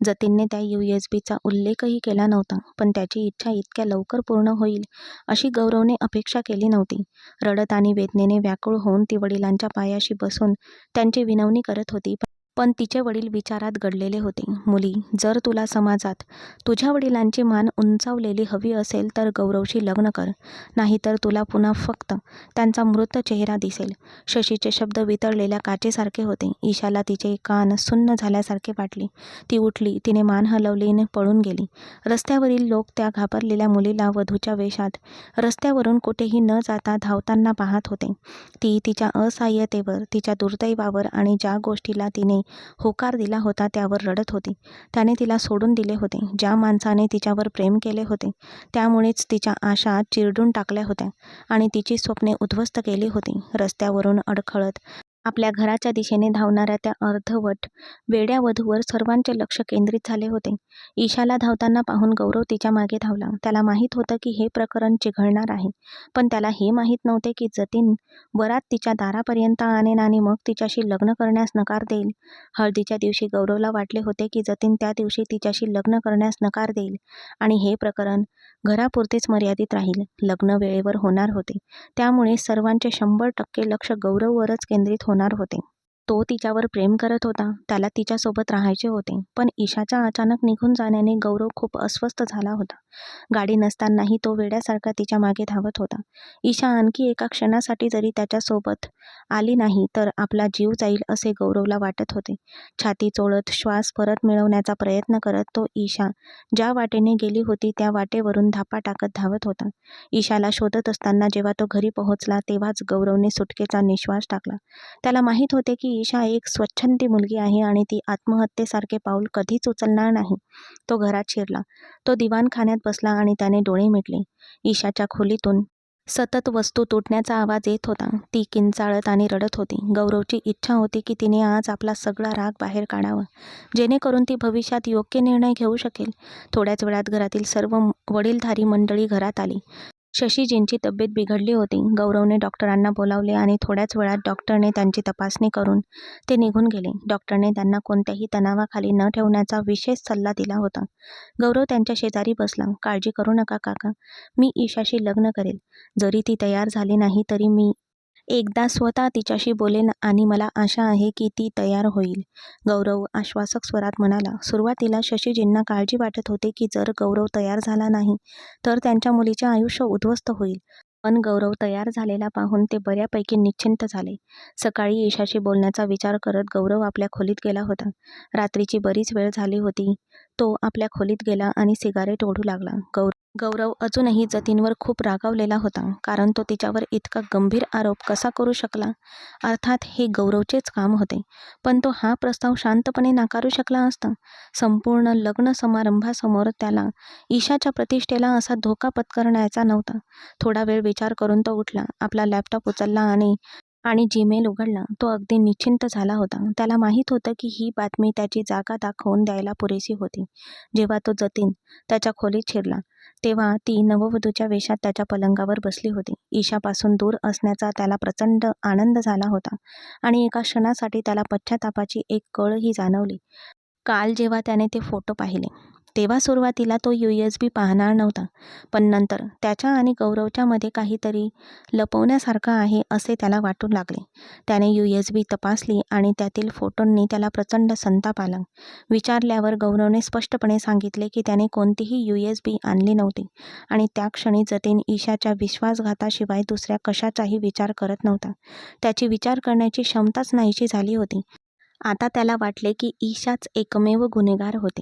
जतीनने त्या USB चा उल्लेखही केला नव्हता, पण त्याची इच्छा इतक्या लवकर पूर्ण होईल अशी गौरवने अपेक्षा केली नव्हती. रडत आणि वेदनेने व्याकुळ होऊन ती वडिलांच्या पायाशी बसून त्यांची विनवणी करत होती. पण तिचे वडील विचारात गडलेले होते. "मुली, जर तुला समाजात तुझ्या वडिलांची मान उंचावलेली हवी असेल तर गौरवशी लग्न कर. नाहीतर तुला पुन्हा फक्त त्यांचा मृत चेहरा दिसेल." शशीचे शब्द वितळलेल्या काचेसारखे होते. ईशाला तिचे कान सुन्न झाल्यासारखे वाटले. ती उठली, तिने मान हलवली आणि पळून गेली. रस्त्यावरील लोक त्या घाबरलेल्या मुलीला वधूच्या वेशात रस्त्यावरून कुठेही न जाता धावताना पाहत होते. ती तिच्या असहाय्यतेवर, तिच्या दुर्दैवावर आणि ज्या गोष्टीला तिने होकार दिला होता त्यावर रडत होती. त्याने तिला सोडून दिले होते. ज्या माणसाने तिच्यावर प्रेम केले होते, त्यामुळेच तिच्या आशा चिरडून टाकल्या होत्या आणि तिची स्वप्ने उद्ध्वस्त केली होती. रस्त्यावरून अडखळत आपल्या घराच्या दिशेने धावणाऱ्या त्या अर्धवट वेड्या वधूवर सर्वांचे लक्ष केंद्रित झाले होते. ईशाला धावताना पाहून गौरव तिच्या मागे धावला. त्याला माहीत होतं की हे प्रकरण चिघळणार आहे, पण त्याला हे माहीत नव्हते की जतीन वरात तिच्या दारापर्यंत आणेन आणि मग तिच्याशी लग्न करण्यास नकार देईल. हळदीच्या दिवशी गौरवला वाटले होते की जतीन त्या दिवशी तिच्याशी लग्न करण्यास नकार देईल आणि हे प्रकरण घरापुरतेच मर्यादित राहील. लग्न वेळेवर होणार होते, त्यामुळे सर्वांचे 100% लक्ष गौरववरच केंद्रित होणार होते. तो तिच्यावर प्रेम करत होता. त्याला तिच्यासोबत राहायचे होते. पण ईशाच्या अचानक निघून जाण्याने गौरव खूप अस्वस्थ झाला होता. गाडी नसतानाही तो वेड्यासारखा तिच्या मागे धावत होता. ईशा आणखी एका क्षणासाठी जरी त्याच्यासोबत आली नाही तर आपला जीव जाईल असे गौरवला वाटत होते. छाती चोळत श्वास परत मिळवण्याचा प्रयत्न करत तो ईशा ज्या वाटेने गेली होती त्या वाटेवरून धापा टाकत धावत होता. ईशाला शोधत असताना जेव्हा तो घरी पोहोचला तेव्हाच गौरवने सुटकेचा निश्वास टाकला. त्याला माहीत होते की ईशा एक स्वच्छंदी मुलगी आहे आणि ती आत्महत्येसारखे पाऊल कधीच उचलणार नाही. तो घरात शिरला. तो दिवाणखान्यात बसला आणि त्याने डोळे मिटले. ईशाच्या खोलीतून सतत वस्तू तुटण्याचा आवाज येत होता. ती किंचाळत आणि रडत होती. गौरवची इच्छा होती की तिने आज आपला सगळा राग बाहेर काढावा, जेणेकरून ती भविष्यात योग्य निर्णय घेऊ शकेल. थोड्याच वेळात घरातील सर्व वडीलधारी मंडळी घरात आली. शशीजींची तब्येत बिघडली होती. गौरवने डॉक्टरांना बोलावले आणि थोड्याच वेळात डॉक्टरने त्यांची तपासणी करून ते निघून गेले. डॉक्टरने त्यांना कोणत्याही तणावाखाली न ठेवण्याचा विशेष सल्ला दिला होता. गौरव त्यांच्या शेजारी बसला. "काळजी करू नका काका. मी ईशाशी लग्न करेल. जरी ती तयार झाली नाही तरी मी एकदा स्वतः तिच्याशी बोलेन आणि मला आशा आहे की ती तयार होईल," गौरव आश्वासक स्वरात म्हणाला. सुरुवातीला शशीजींना काळजी वाटत होती की जर गौरव तयार झाला नाही तर त्यांच्या मुलीचे आयुष्य उद्ध्वस्त होईल. पण गौरव तयार झालेला पाहून ते बऱ्यापैकी निश्चिंत झाले. सकाळी ईशाशी बोलण्याचा विचार करत गौरव आपल्या खोलीत गेला होता. रात्रीची बरीच वेळ झाली होती. तो आपल्या खोलीत गेला आणि सिगारेट ओढू लागला. गौरव गौरव अजूनही जतीनवर खूप रागावलेला होता, कारण तो तिच्यावर इतका गंभीर आरोप कसा करू शकला. अर्थात हे गौरवचेच काम होते, पण तो हा प्रस्ताव शांतपणे नाकारू शकला असता. संपूर्ण लग्न समारंभासमोर त्याला ईशाच्या प्रतिष्ठेला असा धोका पत्करायचा नव्हता. थोडा वेळ विचार करून तो उठला, आपला लॅपटॉप उचलला आणि जीमेल उघडला. तो अगदी निश्चिंत झाला होता. त्याला माहीत होतं की ही बातमी त्याची जागा दाखवून द्यायला पुरेशी होती. जेव्हा तो जतीन त्याच्या खोलीत शिरला, तेव्हा ती नववधूच्या वेशात त्याच्या पलंगावर बसली होती. ईशापासून दूर असण्याचा त्याला प्रचंड आनंद झाला होता आणि एका क्षणासाठी त्याला पश्चातापाची एक कळही जाणवली. काल जेव्हा त्याने ते फोटो पाहिले, तेव्हा सुरुवातीला तो USB पाहणार नव्हता, पण नंतर त्याच्या आणि गौरवच्या मध्ये काहीतरी लपवण्यासारखं आहे असे त्याला वाटू लागले. त्याने USB तपासली आणि त्यातील फोटोंनी त्याला प्रचंड संताप आला. विचारल्यावर गौरवने स्पष्टपणे सांगितले की त्याने कोणतीही USB आणली नव्हती आणि त्या क्षणी जतीन ईशाच्या विश्वासघाताशिवाय दुसऱ्या कशाचाही विचार करत नव्हता. त्याची विचार करण्याची क्षमताच नाहीशी झाली होती. आता त्याला वाटले की ईशाच एकमेव गुन्हेगार होते.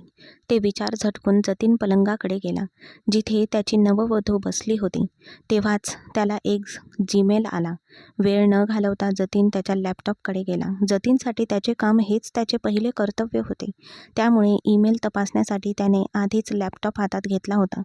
ते विचार झटकून जतीन पलंगाकडे गेला, जिथे त्याची नववधू बसली होती. तेव्हाच त्याला एक जीमेल आला. वेळ न घालवता जतीन त्याच्या लॅपटॉपकडे गेला. जतीनसाठी त्याचे काम हेच त्याचे पहिले कर्तव्य होते, त्यामुळे ईमेल तपासण्यासाठी त्याने आधीच लॅपटॉप हातात घेतला होता.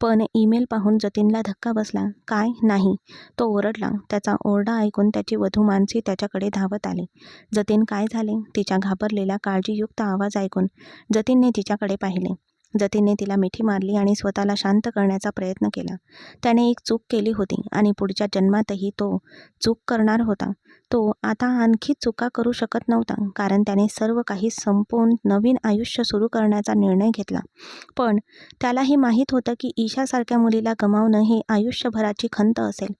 पण ईमेल पाहून जतीनला धक्का बसला. काय नाही, तो ओरडला. त्याचा ओरडा ऐकून त्याची वधू मानसी त्याच्याकडे धावत आली. जतीन, काय झाले? तिच्या घाबरलेला काळजीयुक्त आवाज ऐकून जतीनने तिच्याकडे पाहिले. जतीनने तिला मिठी मारली आणि स्वतःला शांत करण्याचा प्रयत्न केला. त्याने एक चूक केली होती आणि पुढच्या जन्मातही तो चूक करणार होता. तो आता आणखी चुका करू शकत नव्हता, कारण त्याने सर्व काही संपवून नवीन आयुष्य सुरू करण्याचा निर्णय घेतला. पण त्यालाही माहीत होतं की ईशासारख्या मुलीला गमावणं हे आयुष्यभराची खंत असेल.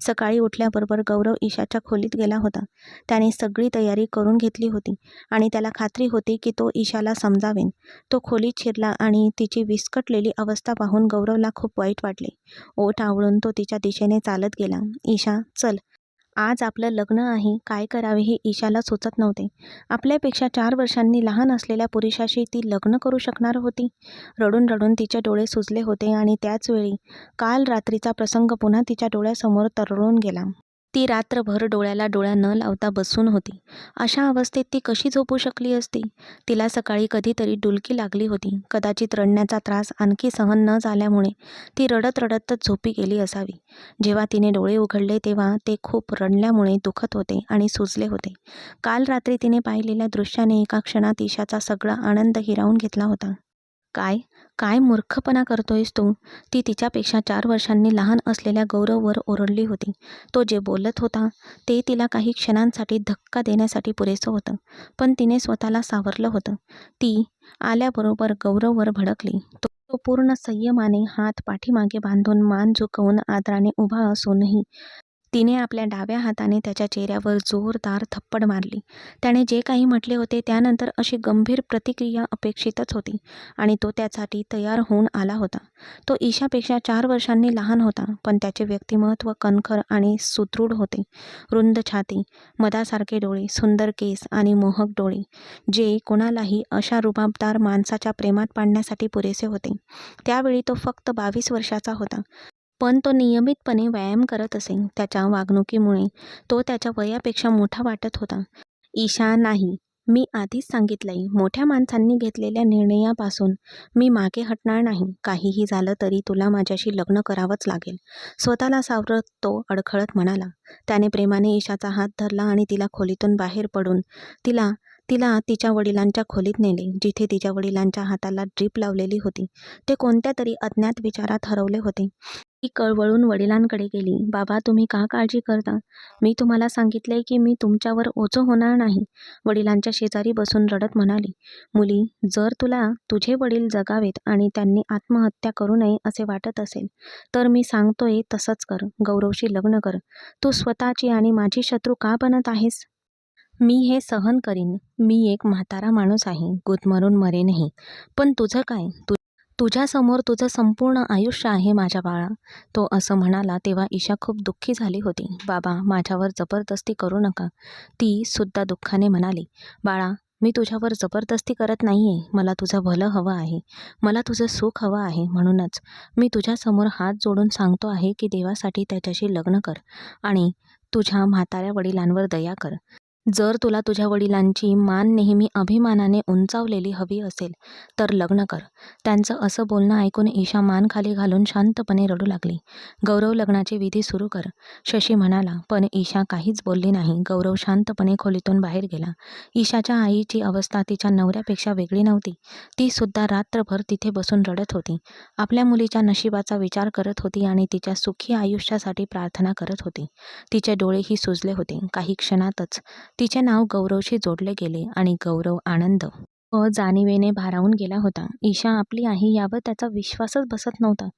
सकाळी उठल्याबरोबर गौरव ईशाच्या खोलीत गेला होता. त्याने सगळी तयारी करून घेतली होती आणि त्याला खात्री होती की तो ईशाला समजावेन. तो खोलीत शिरला आणि तिची विस्कटलेली अवस्था पाहून गौरवला खूप वाईट वाटले. ओठ आवळून तो तिच्या दिशेने चालत गेला. ईशा, चल, आज आपलं लग्न आहे. काय करावे हे ईशाला सुचत नव्हते. आपल्यापेक्षा 4 वर्षांनी लहान असलेल्या पुरुषाशी ती लग्न करू शकणार होती. रडून रडून तिचे डोळे सुजले होते आणि त्याच वेळी काल रात्रीचा प्रसंग पुन्हा तिच्या डोळ्यासमोर तरळून गेला. ती रात्रभर डोळ्याला डोळा न लावता बसून होती. अशा अवस्थेत ती कशी झोपू शकली असती? तिला सकाळी कधीतरी डुलकी लागली होती. कदाचित रडण्याचा त्रास आणखी सहन न झाल्यामुळे ती रडत रडतच झोपी गेली असावी. जेव्हा तिने डोळे उघडले तेव्हा ते खूप रडल्यामुळे दुखत होते आणि सुजले होते. काल रात्री तिने पाहिलेल्या दृश्याने एका क्षणात ईशाचा सगळा आनंद हिरावून घेतला होता. काय काय मूर्खपणा करतोयस तू? ती तिच्यापेक्षा 4 वर्षांनी लहान असलेल्या गौरववर ओरडली होती. तो जे बोलत होता ते तिला काही क्षणांसाठी धक्का देण्यासाठी पुरेसं होतं, पण तिने स्वतःला सावरलं होतं. ती आल्याबरोबर गौरववर भडकली. तो पूर्ण संयमाने हात पाठीमागे बांधून मान झुकवून आदराने उभा असूनही तिने आपल्या डाव्या हाताने त्याच्या चेहऱ्यावर जोरदार थप्पड मारली. त्याने जे काही म्हटले होते त्यानंतर अशी गंभीर प्रतिक्रिया अपेक्षितच होती आणि तो त्यासाठी तयार होऊन आला होता. तो ईशापेक्षा 4 वर्षांनी लहान होता, पण त्याचे व्यक्तिमत्व कणखर आणि सुदृढ होते. रुंद छाती, मधासारखे डोळे, सुंदर केस आणि मोहक डोळे, जे कोणालाही अशा रुबाबदार माणसाच्या प्रेमात पाडण्यासाठी पुरेसे होते. त्यावेळी तो फक्त 22 वर्षाचा होता. पण तो नियमितपणे व्यायाम करत असे. त्याच्या वागणुकीमुळे तो त्याच्या वयापेक्षा मोठा वाटत होता. ईशा, नाही, मी आधीच सांगितलंय, मोठ्या माणसांनी घेतलेल्या निर्णयापासून मी मागे हटणार नाही. काहीही झालं तरी तुला माझ्याशी लग्न करावंच लागेल. स्वतःला सावरत तो अडखळत म्हणाला. त्याने प्रेमाने ईशाचा हात धरला आणि तिला खोलीतून बाहेर पडून तिला तिला तिच्या वडिलांच्या खोलीत नेले, जिथे तिच्या वडिलांच्या हाताला ड्रीप लावलेली होती. ते कोणत्या तरी अज्ञात विचारात हरवले होते. ती कळवळून वडिलांकडे गेली. बाबा, तुम्ही का काळजी करता? मी तुम्हाला सांगितले की मी तुमच्यावर ओझं होणार नाही. वडिलांच्या शेजारी बसून रडत म्हणाली. मुली, जर तुला तुझे वडील जगावेत आणि त्यांनी आत्महत्या करू नये असे वाटत असेल, तर मी सांगतोय तसंच कर. गौरवशी लग्न कर. तू स्वतःची आणि माझी शत्रू का बनत आहेस? मी हे सहन करीन. मी एक म्हातारा माणूस आहे, गुदमरून मरेनही. पण तुझं काय? तुझ्यासमोर तुझं संपूर्ण आयुष्य आहे माझ्या बाळा. तो असं म्हणाला तेव्हा ईशा खूप दुःखी झाली होती. बाबा, माझ्यावर जबरदस्ती करू नका, ती सुद्धा दुःखाने म्हणाली. बाळा, मी तुझ्यावर जबरदस्ती करत नाहीये. मला तुझं भलं हवं आहे. मला तुझं सुख हवं आहे. म्हणूनच मी तुझ्यासमोर हात जोडून सांगतो आहे की देवासाठी त्याच्याशी लग्न कर आणि तुझ्या म्हाताऱ्या वडिलांवर दया कर. जर तुला तुझ्या वडिलांची मान नेहमी अभिमानाने उंचावलेली हवी असेल तर लग्न कर. त्यांचं असं बोलणं ऐकून ईशा मान खाली घालून शांतपणे रडू लागली. गौरव, लग्नाची विधी सुरू कर, शशी म्हणाला. पण ईशा काहीच बोलली नाही. गौरव शांतपणे खोलीतून बाहेर गेला. ईशाच्या आईची अवस्था तिच्या नवऱ्यापेक्षा वेगळी नव्हती. ती सुद्धा रात्रभर तिथे बसून रडत होती. आपल्या मुलीच्या नशिबाचा विचार करत होती आणि तिच्या सुखी आयुष्यासाठी प्रार्थना करत होती. तिचे डोळेही सुजले होते. काही क्षणातच तिचे नाव गौरवशी जोडले गेले आणि गौरव आनंद जाणीवेने भारावून गेला होता. ईशा आपली आहे यावर त्याचा विश्वासच बसत नव्हता.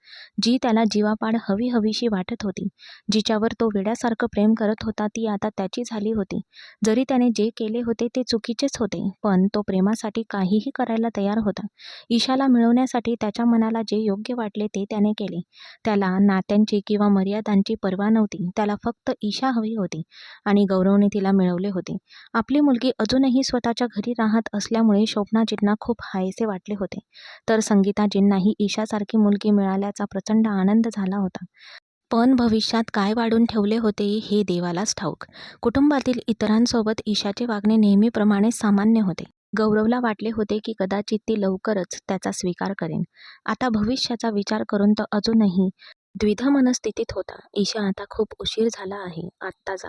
जी त्याला जीवापाड हवी हवीशी वाटत होती, जिच्यावर तो वेड्यासारखं प्रेम करत होता, ती आता त्याची झाली होती. जरी त्याने जे केले होते ते चुकीचेच होते, पण तो प्रेमासाठी काहीही करायला तयार होता. ईशाला मिळवण्यासाठी त्याच्या मनाला जे योग्य वाटले ते त्याने केले. त्याला नात्यांची किंवा मर्यादांची पर्वा नव्हती. त्याला फक्त ईशा हवी होती आणि गौरवने तिला मिळवले होते. आपली मुलगी अजूनही स्वतःच्या घरी राहत असल्यामुळे शोभनाजींना खूप हायसे वाटले होते. तर संगीताजींनाही ईशासारखी मुलगी मिळाल्याचा प्रचंड आनंद झाला होता. पण भविष्यात काय वाढून ठेवले होते हे देवालाच ठाऊक. कुटुंबातील इतरांसोबत ईशाचे वागणे नेहमीप्रमाणे सामान्य होते. गौरवला वाटले होते की कदाचित ती लवकरच त्याचा स्वीकार करेन. आता भविष्याचा विचार करून तो अजूनही द्विधा मनस्थितीत होता. ईशा, आता खूप उशीर झाला आहे. आत्ता जा.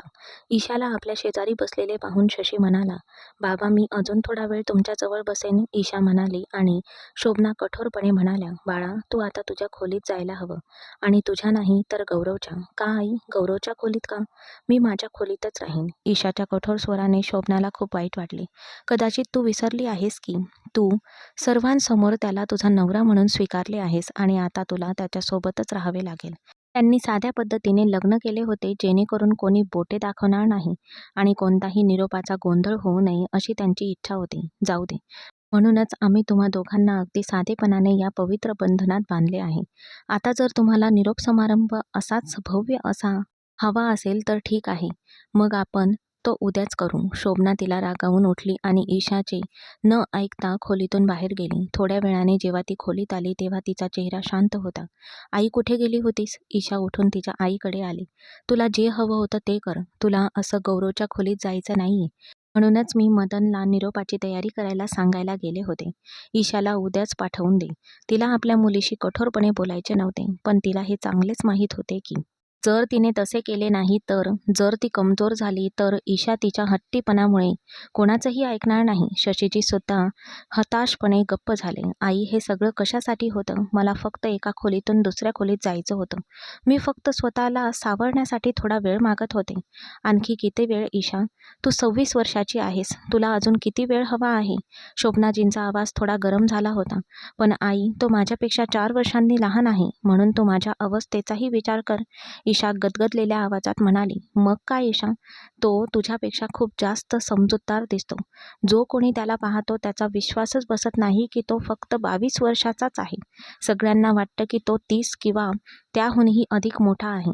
ईशाला आपल्या शेजारी बसलेले पाहून शशी म्हणाला. बाबा, मी अजून थोडा वेळ तुमच्याजवळ बसेन, ईशा म्हणाली आणि शोभना कठोरपणे म्हणाल्या, बाळा, तू आता तुझ्या खोलीत जायला हवं. आणि तुझ्या नाही तर गौरवच्या. का आई? गौरवच्या खोलीत का? मी माझ्या खोलीतच राहीन. ईशाच्या कठोर स्वराने शोभनाला खूप वाईट वाटले. कदाचित तू विसरली आहेस की तू सर्वांसमोर त्याला तुझा नवरा म्हणून स्वीकारले आहेस आणि आता तुला त्याच्यासोबतच राहावे लागेल. त्यांनी साध्या पद्धतीने लग्न केले होते, जेणेकरून कोणी बोटे दाखवणार नाही आणि कोणताही निरोपाचा गोंधळ होऊ नये अशी त्यांची इच्छा होती. जाऊ दे. म्हणूनच आम्ही तुम्हा दोघांना अगदी साधेपणाने या पवित्र बंधनात बांधले आहे. आता जर तुम्हाला निरोप समारंभ असाच भव्य असा हवा असेल तर ठीक आहे. मग आपण तो उद्याच करू. शोभना तिला रागावून उठली आणि ईशाचे न ऐकता खोलीतून बाहेर गेली. थोड्या वेळाने जेव्हा ती खोलीत आली तेव्हा तिचा चेहरा शांत होता. आई, कुठे गेली होतीस? ईशा उठून तिच्या आईकडे आली. तुला जे हवं होतं ते कर. तुला असं गौरवच्या खोलीत जायचं नाहीये. म्हणूनच मी मदनला निरोपाची तयारी करायला सांगायला गेले होते. ईशाला उद्याच पाठवून दे. तिला आपल्या मुलीशी कठोरपणे बोलायचे नव्हते, पण तिला हे चांगलेच माहीत होते की जर तिने तसे केले नाही तर जर ती कमजोर झाली तर ईशा तिच्या हट्टीपणामुळे कोणाचंही ऐकणार नाही. शशीजी सुद्धा हताशपणे गप्प झाले. आई, हे सगळं कशासाठी होतं? मला फक्त एका खोलीतून दुसऱ्या खोलीत जायचं होतं. मी फक्त स्वतःला सावरण्यासाठी थोडा वेळ मागत होते. आणखी किती वेळ ईशा? तू 26 वर्षाची आहेस. तुला अजून किती वेळ हवा आहे? शोभनाजींचा आवाज थोडा गरम झाला होता. पण आई, तो माझ्यापेक्षा 4 वर्षांनी लहान आहे, म्हणून तू माझ्या अवस्थेचाही विचार कर. ईशा गदगदलेल्या आवाजात म्हणाली. मग काय ईशा? तो तुझ्यापेक्षा खूप जास्त समजूतदार दिसतो. जो कोणी त्याला पाहतो त्याचा विश्वासच बसत नाही की तो फक्त 22 वर्षाचाच आहे. सगळ्यांना वाटतं की तो 30 किंवा त्याहूनही अधिक मोठा आहे.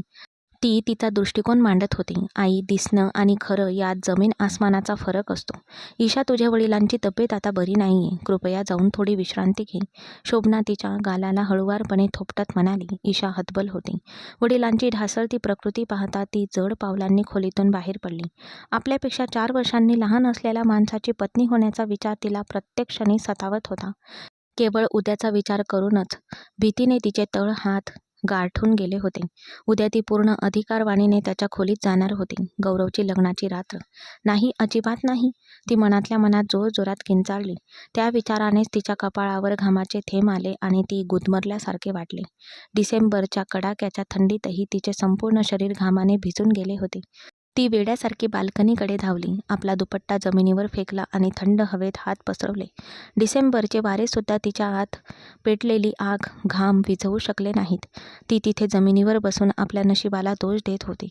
ती तिचा दृष्टिकोन मांडत होती. आई, दिसणं आणि खरं यात जमीन आसमानाचा फरक असतो. ईशा, तुझ्या वडिलांची तब्येत आता बरी नाहीये. कृपया जाऊन थोडी विश्रांती घे. शोभना तिच्या गालाला हळुवारपणे थोपटत म्हणाली. ईशा हतबल होती. वडिलांची ढासळती प्रकृती पाहता ती जड पावलांनी खोलीतून बाहेर पडली. आपल्यापेक्षा 4 वर्षांनी लहान असलेल्या माणसाची पत्नी होण्याचा विचार तिला प्रत्येक क्षणी सतावत होता. केवळ उद्याचा विचार करूनच भीतीने तिचे तळ हात गारठून गेले होते. उद्या ती पूर्ण अधिकारवाणीने त्याच्या खोलीत जाणार होती. गौरवची लग्नाची रात्र. नाही, अजिबात नाही. ती मनातल्या मनात जोरजोरात किंचाळली. त्या विचारानेच तिच्या कपाळावर घामाचे थेंब आले आणि ती गुदमरल्यासारखे वाटले. डिसेंबरच्या कडाक्याच्या थंडीतही तिचे संपूर्ण शरीर घामाने भिजून गेले होते. ती वेड्यासारखी बाल्कनीकडे धावली. आपला दुपट्टा जमिनीवर फेकला आणि थंड हवेत हात पसरवले. डिसेंबरचे वारेसुद्धा तिच्या आत पेटलेली आग, घाम विझवू शकले नाहीत. ती तिथे जमिनीवर बसून आपल्या नशिबाला दोष देत होती.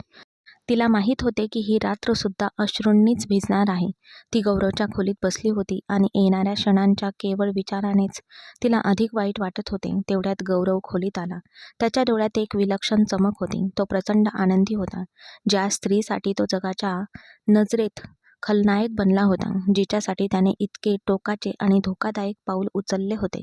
तिला माहीत होते की ही रात्रसुद्धा अश्रूंनीच भिजणार आहे. ती गौरवच्या खोलीत बसली होती आणि येणाऱ्या क्षणांच्या केवळ विचारानेच तिला अधिक वाईट वाटत होते. तेवढ्यात गौरव खोलीत आला. त्याच्या डोळ्यात एक विलक्षण चमक होती. तो प्रचंड आनंदी होता. ज्या स्त्रीसाठी तो जगाच्या नजरेत खलनायक बनला होता, जिच्यासाठी त्याने इतके टोकाचे आणि धोकादायक पाऊल उचलले होते.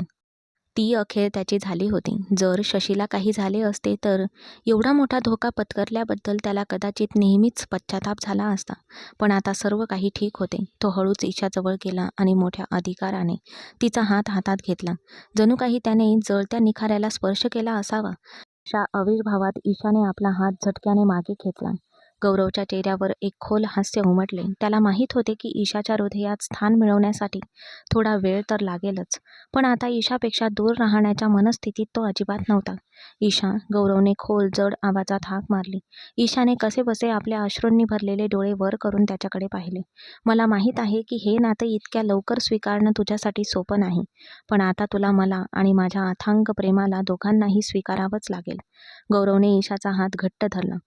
ती अखेर त्याची झाली होती. जर शशीला काही झाले असते तर एवढा मोठा धोका पत्करल्याबद्दल त्याला कदाचित नेहमीच पश्चाताप झाला असता. पण आता सर्व काही ठीक होते. तो हळूच ईशाजवळ गेला आणि मोठ्या अधिकाराने तिचा हात हातात घेतला. जणू काही त्याने जळत्या निखाऱ्याला स्पर्श केला असावा. अशा आविर्भावात ईशाने आपला हात झटक्याने मागे खेचला. गौरवच्या चेहऱ्यावर एक खोल हास्य उमटले. त्याला माहीत होते की ईशाच्या हृदयात स्थान मिळवण्यासाठी थोडा वेळ तर लागेलच. पण आता ईशापेक्षा दूर राहण्याच्या मनस्थितीत तो अजिबात नव्हता. ईशा, गौरवने खोल जड आवाजात हाक मारली. ईशाने कसेबसे आपल्या अश्रूंनी भरलेले डोळे वर करून त्याच्याकडे पाहिले. मला माहीत आहे की हे नाते इतक्या लवकर स्वीकारणं तुझ्यासाठी सोपं नाही. पण आता तुला मला आणि माझ्या अथांग प्रेमाला दोघांनाही स्वीकारावंच लागेल. गौरवने ईशाचा हात घट्ट धरला.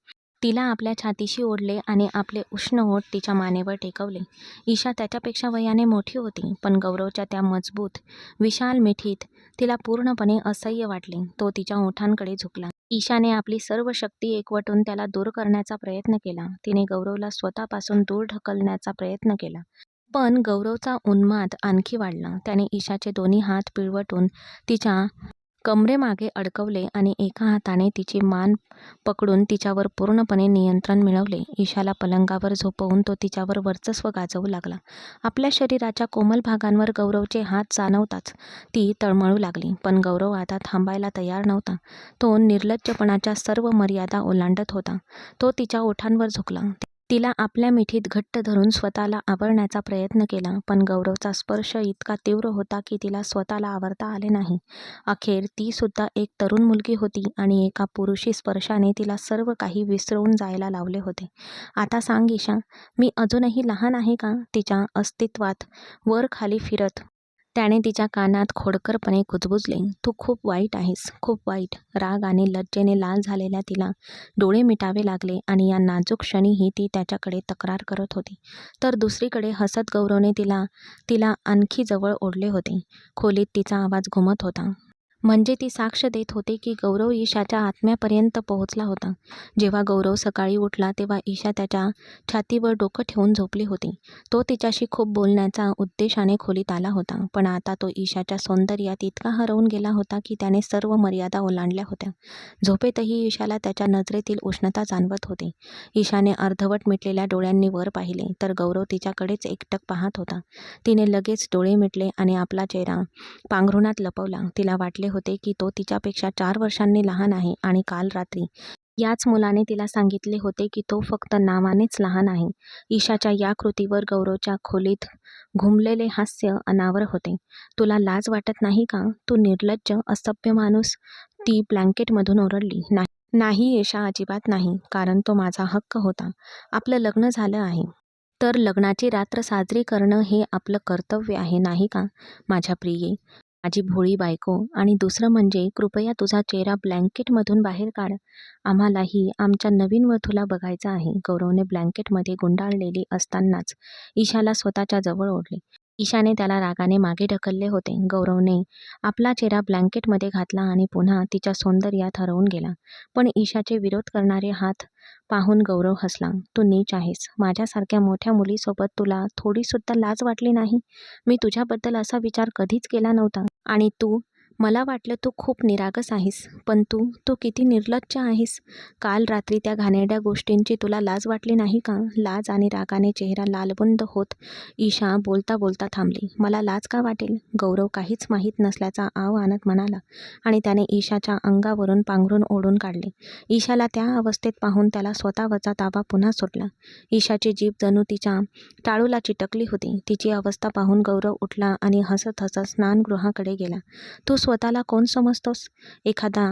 तिला आपल्या छातीशी ओढले आणि आपले उष्ण ओठ तिच्या मानेवर टेकवले. ईशा त्याच्यापेक्षा वयाने मोठी होती, पण गौरवच्या त्या मजबूत, विशाल मिठीत तिला पूर्णपणे असह्य वाटले. तो तिच्या ओठांकडे झुकला. ईशाने आपली सर्व शक्ती एकवटून त्याला दूर करण्याचा प्रयत्न केला. तिने गौरवला स्वतःपासून दूर ढकलण्याचा प्रयत्न केला. पण गौरवचा उन्माद आणखी वाढला. त्याने ईशाचे दोन्ही हात पिळवटून तिच्या कमरेमागे अडकवले आणि एका हाताने तिची मान पकडून तिच्यावर पूर्णपणे नियंत्रण मिळवले. ईशाला पलंगावर झोपवून तो तिच्यावर वर्चस्व गाजवू लागला. आपल्या शरीराच्या कोमल भागांवर गौरवचे हात जाणवताच ती तळमळू लागली. पण गौरव आता थांबायला तयार नव्हता. तो निर्लज्जपणाच्या सर्व मर्यादा ओलांडत होता. तो तिच्या ओठांवर झुकला. तिला आपल्या मिठीत घट्ट धरून स्वतःला आवरण्याचा प्रयत्न केला. पण गौरवचा स्पर्श इतका तीव्र होता की तिला स्वतःला आवरता आले नाही. अखेर ती सुद्धा एक तरुण मुलगी होती आणि एका पुरुषी स्पर्शाने तिला सर्व काही विसरून जायला लावले होते. आता सांग ईशा, मी अजूनही लहान आहे का? तिच्या अस्तित्वात वर खाली फिरत त्याने तिच्या कानात खोडकरपणे कुजबुजले. तू खूप वाईट आहेस, खूप वाईट. राग आणि लज्जेने लाल झालेल्या तिला डोळे मिटावे लागले आणि या नाजूक क्षणीही ती त्याच्याकडे तक्रार करत होती. तर दुसरीकडे हसत गौरवने तिला आणखी जवळ ओढले होते. खोलीत तिचा आवाज घुमत होता. म्हणजे ती साक्ष देत होती की गौरव ईशाच्या आत्म्यापर्यंत पोहोचला होता. जेव्हा गौरव सकाळी उठला तेव्हा ईशा त्याच्या छातीवर डोकं ठेवून झोपली होती. तो तिच्याशी खूप बोलण्याचा उद्देशाने खोलीत आला होता. पण आता तो ईशाच्या सौंदर्यात इतका हरवून गेला होता की त्याने सर्व मर्यादा ओलांडल्या होत्या. झोपेतही ईशाला त्याच्या नजरेतील उष्णता जाणवत होती. ईशाने अर्धवट मिटलेल्या डोळ्यांनी वर पाहिले तर गौरव तिच्याकडेच एकटक पाहत होता. तिने लगेच डोळे मिटले आणि आपला चेहरा पांघरुणात लपवला. तिला वाटले होते की तो तिच्यापेक्षा 4 वर्षांनी लहान आहे आणि काल रात्री याच मुलाने तिला सांगितले होते की तो फक्त नावानेच लहान आहे. ईशाच्या या कृतीवर गौरवच्या खोलीत घुमलेले हास्य अनावर होते. तुला लाज वाटत नाही का? तू निर्लज्ज, असभ्य माणूस, ती ब्लँकेटमधून ओरडली. नाही ईशा, अजिबात नाही. कारण तो माझा हक्क होता. आपलं लग्न झालं आहे. तर लग्नाची रात्र साजरी करणं हे आपलं कर्तव्य आहे, नाही का? माझ्या प्रिये, माझी भोळी बायको. आणि दुसरं म्हणजे कृपया तुझा चेहरा ब्लँकेटमधून बाहेर काढ. आम्हालाही आमच्या नवीन वधूला बघायचं आहे. गौरवने ब्लँकेटमध्ये गुंडाळलेली असतानाच ईशाला स्वतःच्या जवळ ओढले. ईशाने त्याला रागाने मागे ढकलले होते. गौरवने आपला चेहरा ब्लँकेटमध्ये घातला आणि पुन्हा तिच्या सौंदर्यात हरवून गेला. पण ईशाचे विरोध करणारे हात पाहून गौरव हसला. तू नीच आहेस. माझ्यासारख्या मोठ्या मुलीसोबत तुला थोडीसुद्धा लाज वाटली नाही? मी तुझ्याबद्दल असा विचार कधीच केला नव्हता. आणि मला वाटलं तू खूप निरागस आहेस. पण तू किती निर्लज्ज आहेस. काल रात्री त्या घाणेरड्या गोष्टींची तुला लाज वाटली नाही का? लाज आणि रागाने चेहरा लालबुंद होत ईशा बोलता बोलता थांबली. मला लाज का वाटेल? गौरव काहीच माहीत नसल्याचा आव आणत म्हणाला आणि त्याने ईशाच्या अंगावरून पांघरून ओढून काढले. ईशाला त्या अवस्थेत पाहून त्याला स्वतःवरचा ताबा पुन्हा सुटला. ईशाची जीभ जणू तिच्या टाळूला चिटकली होती. तिची अवस्था पाहून गौरव उठला आणि हसत हसत स्नानगृहाकडे गेला. तू स्वतःला कोण समजतोस? एखादा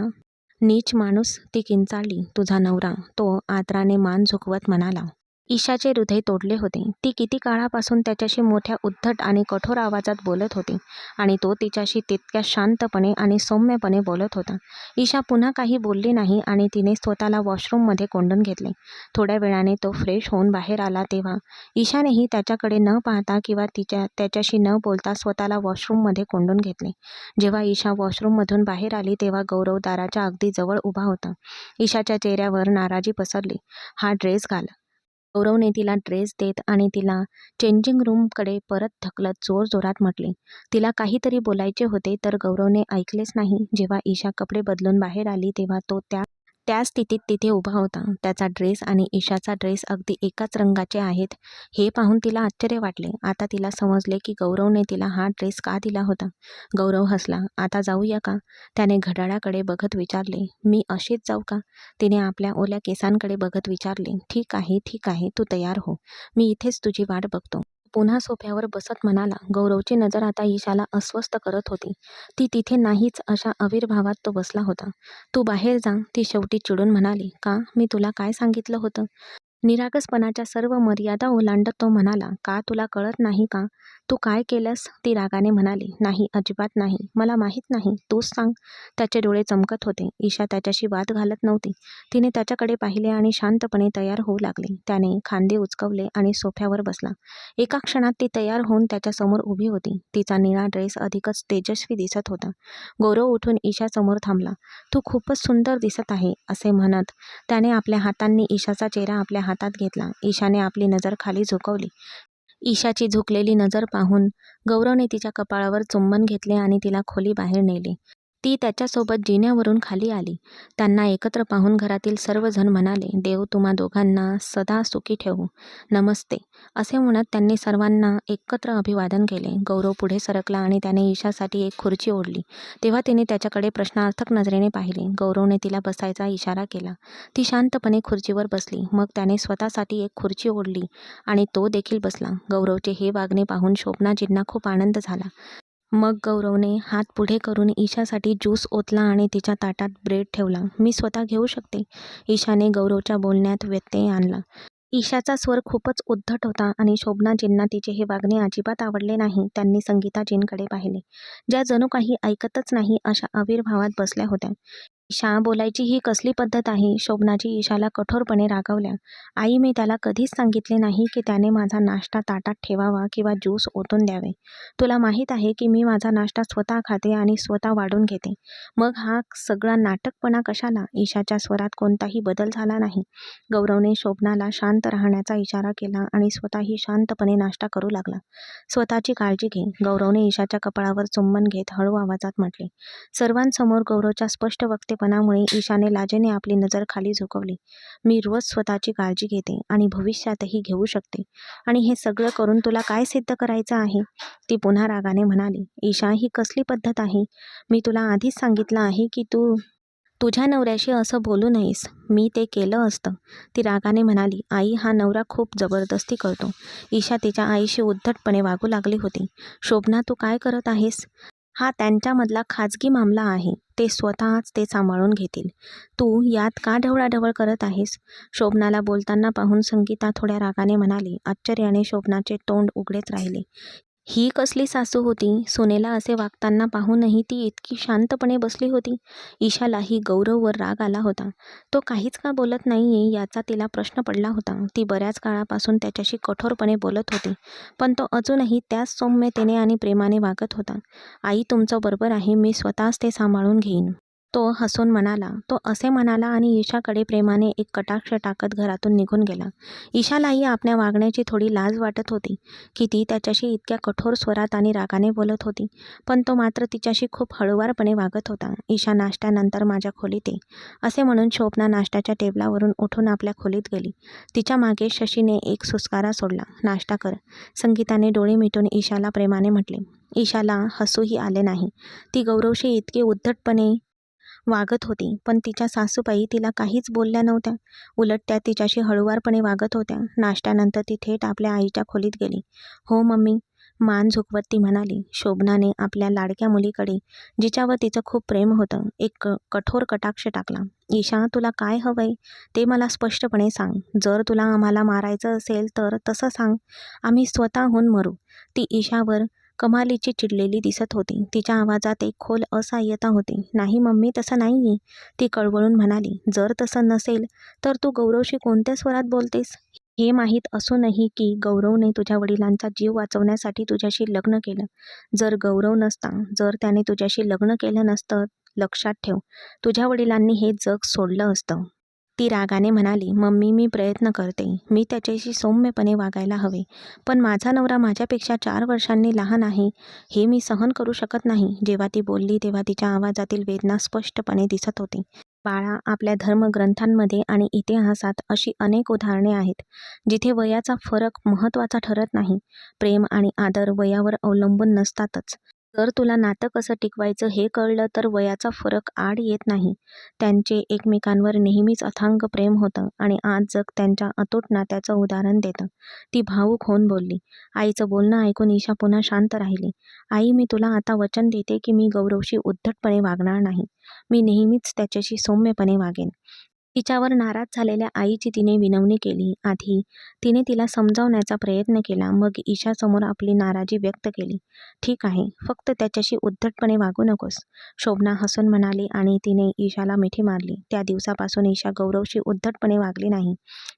नीच माणूस, ती किंचाळली. तुझा नवरा, तो आदराने मान झुकवत म्हणाला. ईशाचे हृदय तोडले होते. ती किती काळापासून त्याच्याशी मोठ्या उद्धट आणि कठोर आवाजात बोलत होती आणि तो तिच्याशी तितक्या शांतपणे आणि सौम्यपणे बोलत होता. ईशा पुन्हा काही बोलली नाही आणि तिने स्वतःला वॉशरूममध्ये कोंडून घेतले. थोड्या वेळाने तो फ्रेश होऊन बाहेर आला तेव्हा ईशानेही त्याच्याकडे न पाहता किंवा त्याच्याशी न बोलता स्वतःला वॉशरूममध्ये कोंडून घेतले. जेव्हा ईशा वॉशरूममधून बाहेर आली तेव्हा गौरव दाराच्या अगदी जवळ उभा होता. ईशाच्या चेहऱ्यावर नाराजी पसरली. हा ड्रेस घाल. गौरवने तिला ड्रेस देत आणि तिला चेंजिंग रूमकडे परत ढकलत जोरजोरात म्हटले. तिला काहीतरी बोलायचे होते तर गौरवने ऐकलेच नाही. जेव्हा ईशा कपडे बदलून बाहेर आली तेव्हा तो त्या स्थितीत तिथे उभा होता. त्याचा ड्रेस आणि ईशाचा ड्रेस अगदी एकाच रंगाचे आहेत. हे पाहून तिला आश्चर्य वाटले. आता तिला समजले की गौरवने तिला हा ड्रेस का दिला होता. गौरव हसला. आता जाऊया का? त्याने घड्याळाकडे बघत विचारले. मी अशीच जाऊ का? तिने आपल्या ओल्या केसांकडे बघत विचारले. ठीक आहे, ठीक आहे, तू तयार हो. मी इथेच तुझी वाट बघतो. पुन्हा सोफ्यावर बसत म्हणाला. गौरवची नजर आता ईशाला अस्वस्थ करत होती. ती तिथे नाहीच अशा आविर्भावात तो बसला होता. तू बाहेर जा, ती शेवटी चिडून म्हणाली. का? मी तुला काय सांगितलं होतं? निरागसपणाच्या सर्व मर्यादा ओलांडत तो म्हणाला. का तुला कळत नाही का? तू काय केलंस? ती रागाने म्हणाली. नाही, अजिबात नाही. मला माहीत नाही. तूच सांग. त्याचे डोळे चमकत होते. ईशा त्याच्याशी वाद घालत नव्हती. तिने त्याच्याकडे पाहिले आणि शांतपणे तयार होऊ लागली. त्याने खांदे उचकवले आणि सोफ्यावर बसला. एका क्षणात ती तयार होऊन त्याच्यासमोर उभी होती. तिचा निळा ड्रेस अधिकच तेजस्वी दिसत होता. गौरव उठून ईशासमोर थांबला. तू खूपच सुंदर दिसत आहे, असे म्हणत त्याने आपल्या हातांनी ईशाचा चेहरा आपल्या हातात घेतला. ईशाने आपली नजर खाली झुकवली. ईशाची झुकलेली नजर पाहून गौरवने तिच्या कपाळावर चुंबन घेतले आणि तिला खोली बाहेर नेले. ती त्याच्यासोबत जिन्यावरून खाली आली. त्यांना एकत्र पाहून घरातील सर्वजण म्हणाले. देव तुम्हा दोघांना सदा सुखी ठेवो. नमस्ते, असे म्हणत त्यांनी सर्वांना एकत्र अभिवादन केले. गौरव पुढे सरकला आणि त्याने ईशासाठी एक खुर्ची ओढली. तेव्हा तिने त्याच्याकडे प्रश्नार्थक नजरेने पाहिले. गौरवने तिला बसायचा इशारा केला. ती शांतपणे खुर्चीवर बसली. मग त्याने स्वतःसाठी एक खुर्ची ओढली आणि तो देखील बसला. गौरवचे हे वागणे पाहून शोभनाजींना खूप आनंद झाला. मग गौरवने हात पुढे करून ईशासाठी ज्यूस ओतला आणि तिच्या ताटात ब्रेड ठेवला. मी स्वतः घेऊ शकते. ईशाने गौरवच्या बोलण्यात व्यत्यय आणला. ईशाचा स्वर खूपच उद्धट होता आणि शोभनाजींना तिचे हे वागणे अजिबात आवडले नाही. त्यांनी संगीताजींकडे पाहिले, ज्या जणू काही ऐकतच नाही अशा आविर्भावात बसल्या होत्या. ईशा, बोलायची ही कसली पद्धत आहे? शोभनाजी ईशाला कठोरपणे रागावल्या. आई, मी त्याला कधीच सांगितले नाही की त्याने माझा नाश्ता ताटात ठेवावा किंवा ज्यूस ओतून द्यावे. तुला माहीत आहे की मी माझा नाश्ता स्वतः खाते आणि स्वतः वाढून घेते. मग हा सगळा नाटकपणा कशाला? ईशाच्या स्वरात कोणताही बदल झाला नाही. गौरवने शोभनाला शांत राहण्याचा इशारा केला आणि स्वतःही शांतपणे नाश्ता करू लागला. स्वतःची काळजी घे, गौरवने ईशाच्या कपाळावर चुंबन घेत हळू आवाजात म्हटले. सर्वांसमोर गौरवच्या स्पष्ट वक्तेपणामुळे ईशाने लाजेने आपली नजर खाली झुकवली. मी रोज स्वतःची काळजी घेते आणि भविष्यातही घेऊ शकते. आणि हे सगळं करून तुला काय सिद्ध करायचं आहे? ती पुन्हा रागाने म्हणाली. ईशा, ही कसली पद्धत आहे? मी तुला आधीच सांगितलं आहे की तू तुझ्या नवऱ्याशी असं बोलू नयेस. मी ते केलं असतं. ती रागाने म्हणाली. आई, हा नवरा खूप जबरदस्ती करतो. ईशा तिच्या आईशी उद्धटपणे वागू लागली होती. शोभना, तू काय करत आहेस? हा त्यांच्यामधला खाजगी मामला आहे. ते स्वतःच ते सांभाळून घेतील. तू यात का ढवळाढवळ करत आहेस? शोभनाला बोलताना पाहून संगीता थोड्या रागाने म्हणाली. आश्चर्याने शोभनाचे तोंड उघडेच राहिले. ही कसली सासू होती? सुनेला असे वागताना पाहूनही ती इतकी शांतपणे बसली होती. ईशालाही गौरववर राग आला होता. तो काहीच का बोलत नाहीये याचा तिला प्रश्न पडला होता. ती बऱ्याच काळापासून त्याच्याशी कठोरपणे बोलत होती, पण तो अजूनही त्याच सौम्यतेने आणि प्रेमाने वागत होता. आई, तुमचं बरोबर आहे. मी स्वतःच ते सांभाळून घेईन. तो हसून म्हणाला. तो असे म्हणाला आणि ईशाकडे प्रेमाने एक कटाक्ष टाकत घरातून निघून गेला. ईशालाही आपल्या वागण्याची थोडी लाज वाटत होती की ती त्याच्याशी इतक्या कठोर स्वरात आणि रागाने बोलत होती, पण तो मात्र तिच्याशी खूप हळुवारपणे वागत होता. ईशा, नाश्त्यानंतर माझ्या खोलीत ये, असे म्हणून शोभना नाश्त्याच्या टेबलावरून उठून आपल्या खोलीत गेली. तिच्या मागे शशीने एक सुस्कारा सोडला. नाश्ता कर, संगीताने डोळे मिटून ईशाला प्रेमाने म्हटले. ईशाला हसूही आले नाही. ती गौरवशी इतके उद्धटपणे वागत होती, पण तिच्या सासूबाई तिला काहीच बोलल्या नव्हत्या. उलट त्या तिच्याशी हळुवारपणे वागत होत्या. नाश्त्यानंतर ती थेट आपल्या आईच्या खोलीत गेली. हो मम्मी, मान झुकवत ती म्हणाली. शोभनाने आपल्या लाडक्या मुलीकडे, जिच्यावर तिचं खूप प्रेम होतं, एक कठोर कटाक्ष टाकला. ईशा, तुला काय हवंय ते मला स्पष्टपणे सांग. जर तुला आम्हाला मारायचं असेल तर तसं सांग. आम्ही स्वतःहून मरू. ती ईशावर कमालीची चिडलेली दिसत होती. तिच्या आवाजात एक खोल असहाय्यता होती. नाही मम्मी, तसं नाहीये, ती कळवळून म्हणाली. जर तसं नसेल तर तू गौरवशी कोणत्या स्वरात बोलतेस? हे माहीत असूनही की गौरवने तुझ्या वडिलांचा जीव वाचवण्यासाठी तुझ्याशी लग्न केलं. जर गौरव नसता, जर त्याने तुझ्याशी लग्न केलं नसतं, लक्षात ठेव, तुझ्या वडिलांनी हे जग सोडलं असतं. ती रागाने म्हणाली, मम्मी मी प्रयत्न करते. मी त्याच्याशी सौम्यपणे वागायला हवे. पण माझा नवरा माझ्यापेक्षा 4 वर्षांनी लहान आहे. हे मी सहन करू शकत नाही. जेव्हा ती बोलली तेव्हा तिच्या आवाजातील वेदना स्पष्टपणे दिसत होती. बाळा, आपल्या धर्मग्रंथांमध्ये आणि इतिहासात अशी अनेक उदाहरणे आहेत, जिथे वयाचा फरक महत्त्वाचा ठरत नाही. प्रेम आणि आदर वयावर अवलंबून नसतातच. जर तुला नातं कसं टिकवायचं हे कळलं तर वयाचा फरक आड येत नाही. त्यांचे एकमेकांवर नेहमीच अथांग प्रेम होतं आणि आज जग त्यांच्या अतूट नात्याचं उदाहरण देतं. ती भावूक होऊन बोलली. आईचं बोलणं ऐकून ईशा पुन्हा शांत राहिली. आई, मी तुला आता वचन देते की मी गौरवशी उद्धटपणे वागणार नाही. मी नेहमीच त्याच्याशी सौम्यपणे वागेन. तिच्यावर नाराज झालेल्या आईची तिने विनवणी केली. आधी तिने तिला समजावण्याचा प्रयत्न केला, मग ईशासमोर आपली नाराजी व्यक्त केली. ठीक आहे, फक्त त्याच्याशी उद्धटपणे वागू नकोस, शोभना हसून म्हणाली आणि तिने ईशाला मिठी मारली. त्या दिवसापासून ईशा गौरवशी उद्धटपणे वागली नाही,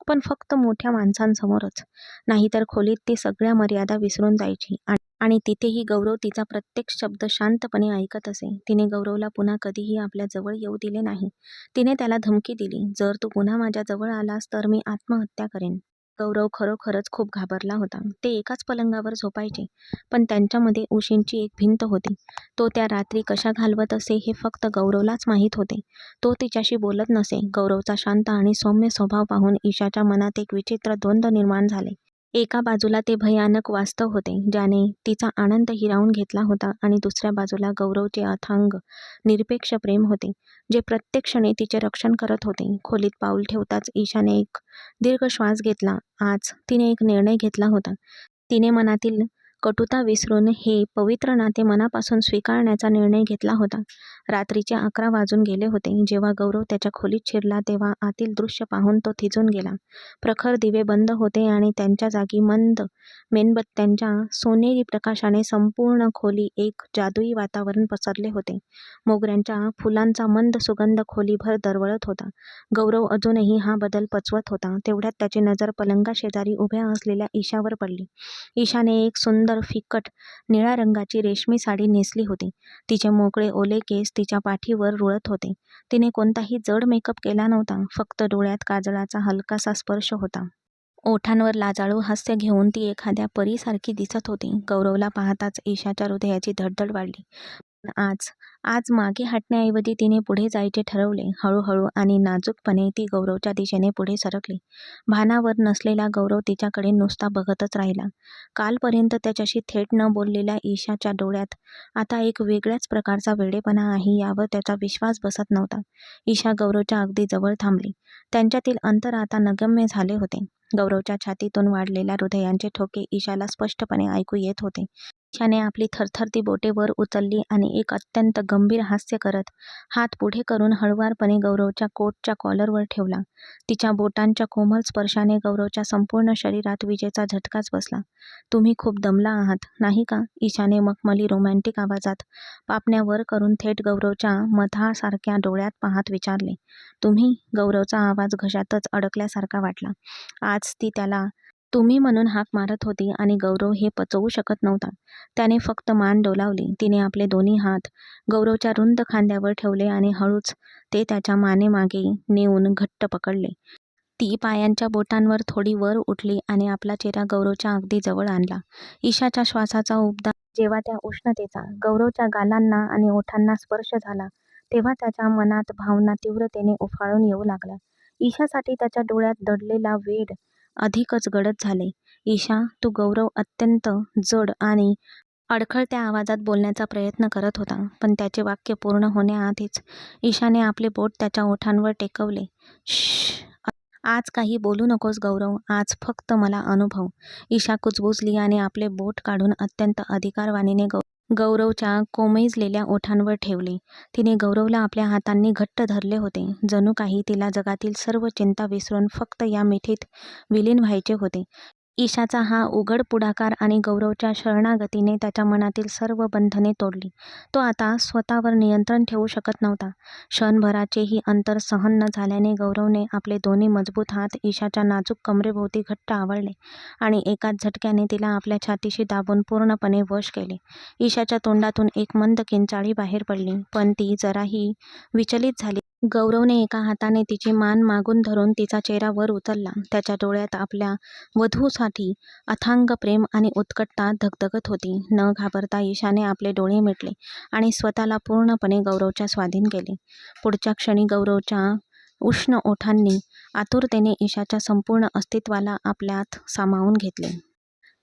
पण फक्त मोठ्या माणसांसमोरच. नाहीतर खोलीत ती सगळ्या मर्यादा विसरून जायची आणि तिथेही गौरव तिचा प्रत्येक शब्द शांतपणे ऐकत असे. तिने गौरवला पुन्हा कधीही आपल्या जवळ येऊ दिले नाही. तिने त्याला धमकी दिली, जर तू पुन्हा माझ्या जवळ आलास तर मी आत्महत्या करेन. गौरव खरोखरच खूप घाबरला होता. ते एकाच पलंगावर झोपायचे, पण त्यांच्यामध्ये उशींची एक भिंत होती. तो त्या रात्री कशा घालवत असे हे फक्त गौरवलाच माहीत होते. तो तिच्याशी बोलत नसे. गौरवचा शांत आणि सौम्य स्वभाव पाहून ईशाच्या मनात एक विचित्र द्वंद्व निर्माण झाले. एका बाजूला ते भयानक वास्तव होते, ज्याने तिचा आनंद हिरावून घेतला होता, आणि दुसऱ्या बाजूला गौरवचे अथांग, निरपेक्ष प्रेम होते, जे प्रत्येक क्षणी तिचे रक्षण करत होते. खोलीत पाऊल ठेवताच ईशाने एक दीर्घ श्वास घेतला. आज तिने एक निर्णय घेतला होता. तिने मनातील कटुता विसरून हे पवित्र नाते मनापासून स्वीकारण्याचा निर्णय घेतला होता. रात्रीचे 11 वाजून गेले होते. जेव्हा गौरव त्याच्या खोलीत शिरला तेव्हा आतील दृश्य पाहून तो थिजून गेला. प्रखर दिवे बंद होते आणि त्यांच्या जागी मंद मेणबत्त्यांच्या सोनेरी प्रकाशाने संपूर्ण खोली एक जादुई वातावरण पसरले होते. मोगऱ्यांच्या फुलांचा मंद सुगंध खोलीभर दरवळत होता. गौरव अजूनही हा बदल पचवत होता. तेवढ्यात त्याची नजर पलंगाशेजारी उभ्या असलेल्या ईशावर पडली. ईशाने एक सुंदर फिकट निळ्या रंगाची रेशमी साडी नेसली होती. तिचे मोकळे ओले केस तिच्या पाठीवर रुळत होते. तिने कोणताही जड मेकअप केला नव्हता, फक्त डोळ्यात काजळाचा हलकासा स्पर्श होता. ओठांवर लाजाळू हास्य घेऊन ती एखाद्या परीसारखी दिसत होती. गौरवला पाहताच ईशाच्या हृदयाची धडधड वाढली. आज आज मागे हटण्याऐवजी तिने पुढे जायचे ठरवले. हळूहळू आणि नाजूकपणे ती गौरवच्या दिशेने पुढे सरकली. भानावर नसलेला गौरव तिच्याकडे नुसता बघतच राहिला. कालपर्यंत त्याच्याशी थेट न बोललेल्या ईशाच्या डोळ्यात आता एक वेगळ्याच प्रकारचा वेडेपणा आहे, यावर त्याचा विश्वास बसत नव्हता. ईशा गौरवच्या अगदी जवळ थांबली. त्यांच्यातील अंतर आता नगम्य झाले होते. गौरवच्या छातीतून वाढलेल्या हृदयांचे ठोके ईशाला स्पष्टपणे ऐकू येत होते. ईशाने आपली थरथरती बोटे वर उचलली आणि एक अत्यंत गंभीर हास्य करत हात पुढे करून हळुवारपणे गौरवच्या कोटच्या कॉलरवर ठेवला. तिच्या बोटांच्या कोमल स्पर्शाने गौरवच्या संपूर्ण शरीरात विजेचा झटकाच बसला. तुम्ही खूप दमला आहात, नाही का? ईशाने मखमली रोमॅन्टिक आवाजात पापण्या वर करून थेट गौरवच्या मधासारख्या डोळ्यात पाहत विचारले. तुम्ही? गौरवचा आवाज घशातच अडकल्यासारखा वाटला. आज ती त्याला तुम्ही म्हणून हाक मारत होती आणि गौरव हे पचवू शकत नव्हता. त्याने फक्त मान डोलावली. तिने आपले दोन्ही हात गौरवच्या रुंद खांद्यावर ठेवले आणि हळूच ते त्याच्या मानेमागे नेऊन घट्ट पकडले. ती पायांच्या बोटांवर थोडी वर उठली आणि आपला चेहरा गौरवच्या अगदी जवळ आणला. ईशाच्या श्वासाचा उबदार जेव्हा त्या उष्णतेचा गौरवच्या गालांना आणि ओठांना स्पर्श झाला, तेव्हा त्याच्या मनात भावना तीव्रतेने उफाळून येऊ लागल्या. ईशासाठी त्याच्या डोळ्यात दडलेला वेड अधिकच गडद झाले. ईशा, तू? गौरव अत्यंत जड आणि अडखळत्या आवाजात बोलण्याचा प्रयत्न करत होता, पण त्याचे वाक्य पूर्ण होण्याआधीच ईशाने आपले बोट त्याच्या ओठांवर टेकवले. श्श्श, आज काही बोलू नकोस गौरव, आज फक्त मला अनुभव. ईशा कुजबुजली आणि आपले बोट काढून अत्यंत अधिकारवाणीने गौरवच्या कोमेजलेल्या ओठांवर ठेवले. तिने गौरवला आपल्या हातांनी घट्ट धरले होते, जणू काही तिला जगातील सर्व चिंता विसरून फक्त या मिठीत विलीन व्हायचे होते. ईशाचा हा उघड पुढाकार आणि गौरवच्या शरणागतीने त्याच्या मनातील सर्व बंधने तोडली. तो आता स्वतःवर नियंत्रण ठेवू शकत नव्हता. क्षणभराचेही अंतर सहन न झाल्याने गौरवने आपले दोन्ही मजबूत हात ईशाच्या नाजूक कमरेभोवती घट्ट आवळले आणि एकाच झटक्याने तिला आपल्या छातीशी दाबून पूर्णपणे वश केले. ईशाच्या तोंडातून एक मंद किंचाळी बाहेर पडली, पण ती जराही विचलित झाली गौरवने एका हाताने तिची मान मागून धरून तिचा चेहरा वर उचलला. त्याच्या डोळ्यात आपल्या वधूसाठी अथांग प्रेम आणि उत्कटता धगधगत होती. न घाबरता ईशाने आपले डोळे मिटले आणि स्वतःला पूर्णपणे गौरवच्या स्वाधीन केले. पुढच्या क्षणी गौरवच्या उष्ण ओठांनी आतुरतेने ईशाच्या संपूर्ण अस्तित्वाला आपल्यात सामावून घेतले.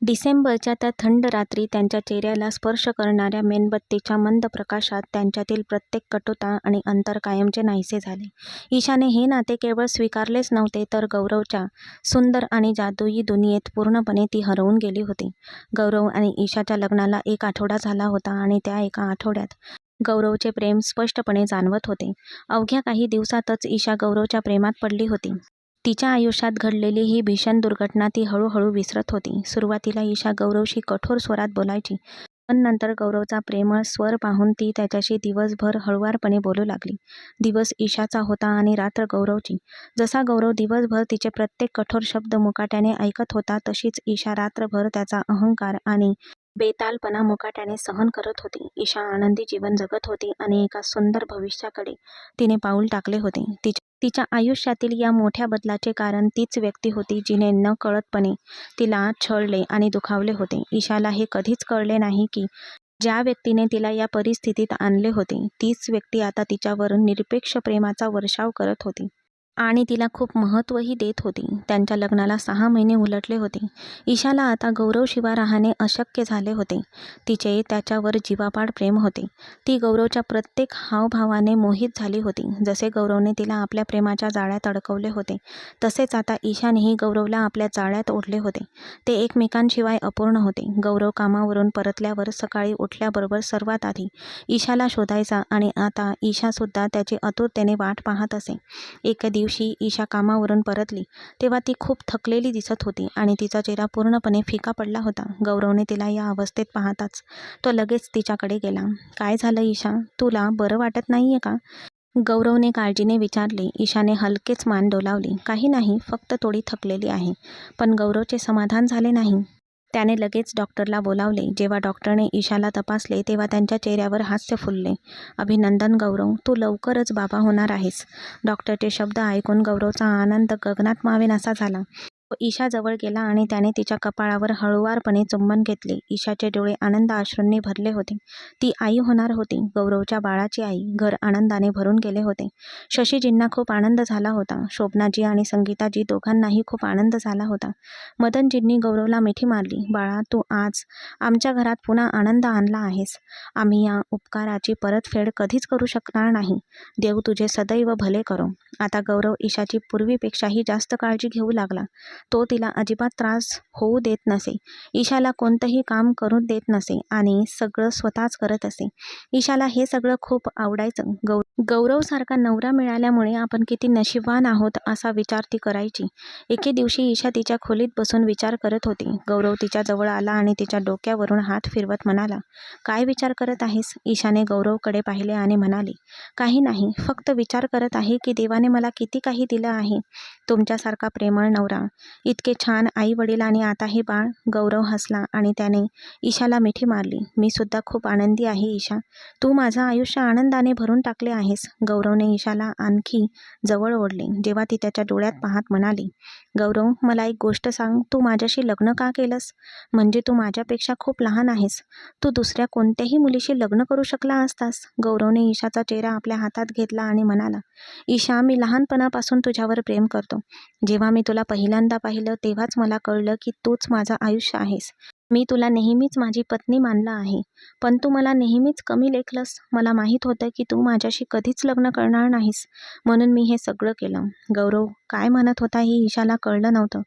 डिसेंबरच्या त्या थंड रात्री त्यांच्या चेहऱ्याला स्पर्श करणाऱ्या मेणबत्तीच्या मंद प्रकाशात त्यांच्यातील प्रत्येक कटुता आणि अंतर कायमचे नाहीसे झाले. ईशाने हे नाते केवळ स्वीकारलेच नव्हते, तर गौरवच्या सुंदर आणि जादुई दुनियेत पूर्णपणे ती हरवून गेली होती. गौरव आणि ईशाच्या लग्नाला 1 आठवडा झाला होता आणि त्या एका आठवड्यात गौरवचे प्रेम स्पष्टपणे जाणवत होते. अवघ्या काही दिवसातच ईशा गौरवच्या प्रेमात पडली होती. तिच्या आयुष्यात घडलेली ही भीषण दुर्घटना ती हळूहळू विसरत होती. सुरुवातीला ईशा गौरवशी कठोर स्वरात बोलायची, पण नंतर गौरवचा प्रेमळ स्वर पाहून ती त्याच्याशी दिवसभर हळुवारपणे बोलू लागली. दिवस ईशाचा होता आणि रात्र गौरवची. जसा गौरव दिवसभर तिचे प्रत्येक कठोर शब्द मुकाट्याने ऐकत होता, तशीच ईशा रात्रभर त्याचा अहंकार आणि बेतालपणा मुकाट्याने सहन करत होती. ईशा आनंदी जीवन जगत होती आणि एका सुंदर भविष्याकडे तिने पाऊल टाकले होते. तिच्या आयुष्यातील या मोठ्या बदलाचे कारण तीच व्यक्ती होती जिने नकळतपणे तिला छळले आणि दुखावले होते. ईशाला हे कधीच कळले नाही की ज्या व्यक्तीने तिला या परिस्थितीत आणले होते, तीच व्यक्ती आता तिच्यावर निरपेक्ष प्रेमाचा वर्षाव करत होती आणि तिला खूप महत्त्वही देत होती. त्यांच्या लग्नाला 6 महिने उलटले होते. ईशाला आता गौरवशिवाय राहणे अशक्य झाले होते. तिचे त्याच्यावर जीवापाड प्रेम होते. ती गौरवच्या प्रत्येक हावभावाने मोहित झाली होती. जसे गौरवने तिला आपल्या प्रेमाच्या जाळ्यात अडकवले होते, तसेच आता ईशानेही गौरवला आपल्या जाळ्यात ओढले होते. ते एकमेकांशिवाय अपूर्ण होते. गौरव कामावरून परतल्यावर सकाळी उठल्याबरोबर सर्वात आधी ईशाला शोधायचा आणि आता ईशासुद्धा त्याची आतुरतेने वाट पाहत असे. एके दिवशी ईशा कामावरून परतली तेव्हा ती खूप थकलेली दिसत होती आणि तिचा चेहरा पूर्णपणे फिका पडला होता. गौरवने तिला या अवस्थेत पाहताच तो लगेच तिच्याकडे गेला. "काय झालं ईशा? तुला बरं वाटत नाहीये का?" गौरवने काळजीने विचारले. ईशाने हलकेच मान डोलावली. "काही नाही, फक्त थोडी थकलेली आहे." पण गौरवचे समाधान झाले नाही. त्याने लगेच डॉक्टरला बोलावले. जेव्हा डॉक्टरने ईशाला तपासले तेव्हा त्यांच्या चेहऱ्यावर हास्य फुलले. "अभिनंदन गौरव, तू लवकरच बाबा होणार आहेस." डॉक्टरचे शब्द ऐकून गौरवचा आनंद गगनात मावेनासा झाला. तो ईशाजवळ गेला आणि त्याने तिच्या कपाळावर हळुवारपणे चुंबन घेतले. ईशाचे डोळे आनंद अश्रूंनी भरले होते. ती आई होणार होती, गौरवच्या बाळाची आई. घर आनंदाने भरून गेले होते. शशीजींना खूप आनंद झाला होता. शोभनाजी आणि संगीताजी दोघांनाही खूप आनंद झाला होता. मदनजींनी गौरवला मिठी मारली. "बाळा, तू आज आमच्या घरात पुन्हा आनंद आणला आहेस. आम्ही या उपकाराची परतफेड कधीच करू शकणार नाही. देव तुझे सदैव भले करो." आता गौरव ईशाची पूर्वीपेक्षाही जास्त काळजी घेऊ लागला. तो तिला अजिबात त्रास होऊ देत नसे. ईशाला कोणतंही काम करू देत नसे आणि सगळं स्वतःच करत असे. ईशाला हे सगळं खूप आवडायचं. गौरवसारखा नवरा मिळाल्यामुळे आपण किती नशीबवान आहोत असा विचार ती करायची. एके दिवशी ईशा तिच्या खोलीत बसून विचार करत होती. गौरव तिच्या जवळ आला आणि तिच्या डोक्यावरून हात फिरवत म्हणाला, "काय विचार करत आहेस?" ईशाने गौरवकडे पाहिले आणि म्हणाली, "काही नाही, फक्त विचार करत आहे की देवाने मला किती काही दिलं आहे. तुमच्यासारखा प्रेमळ नवरा, इतके छान आई वडील आणि आता हे बाळ." गौरव हसला आणि त्याने ईशाला मिठी मारली. "मी सुद्धा खूप आनंदी आहे ईशा. तू माझं आयुष्य आनंदाने भरून टाकले आहेस." गौरवने ईशाला आणखी जवळ ओढले. जेव्हा ती त्याच्या डोळ्यात पाहत म्हणाली, "गौरव, मला एक गोष्ट सांग, तू माझ्याशी लग्न का केलंस? म्हणजे तू माझ्यापेक्षा खूप लहान आहेस. तू दुसऱ्या कोणत्याही मुलीशी लग्न करू शकला असतास." गौरवने ईशाचा चेहरा आपल्या हातात घेतला आणि म्हणाला, "ईशा, मी लहानपणापासून तुझ्यावर प्रेम करतो. जेव्हा मी तुला पहिल्यांदा पाहिलं तेव्हाच मला कळलं की तूच माझं आयुष्य आहेस. मी तुला नेहमीच माझी पत्नी मानलं आहे, पण तू मला नेहमीच कमी लेखलंस. मला माहीत होतं की तू माझ्याशी कधीच लग्न करणार नाहीस, म्हणून मी हे सगळं केलं." गौरव काय म्हणत होता हे ईशाला कळलं नव्हतं.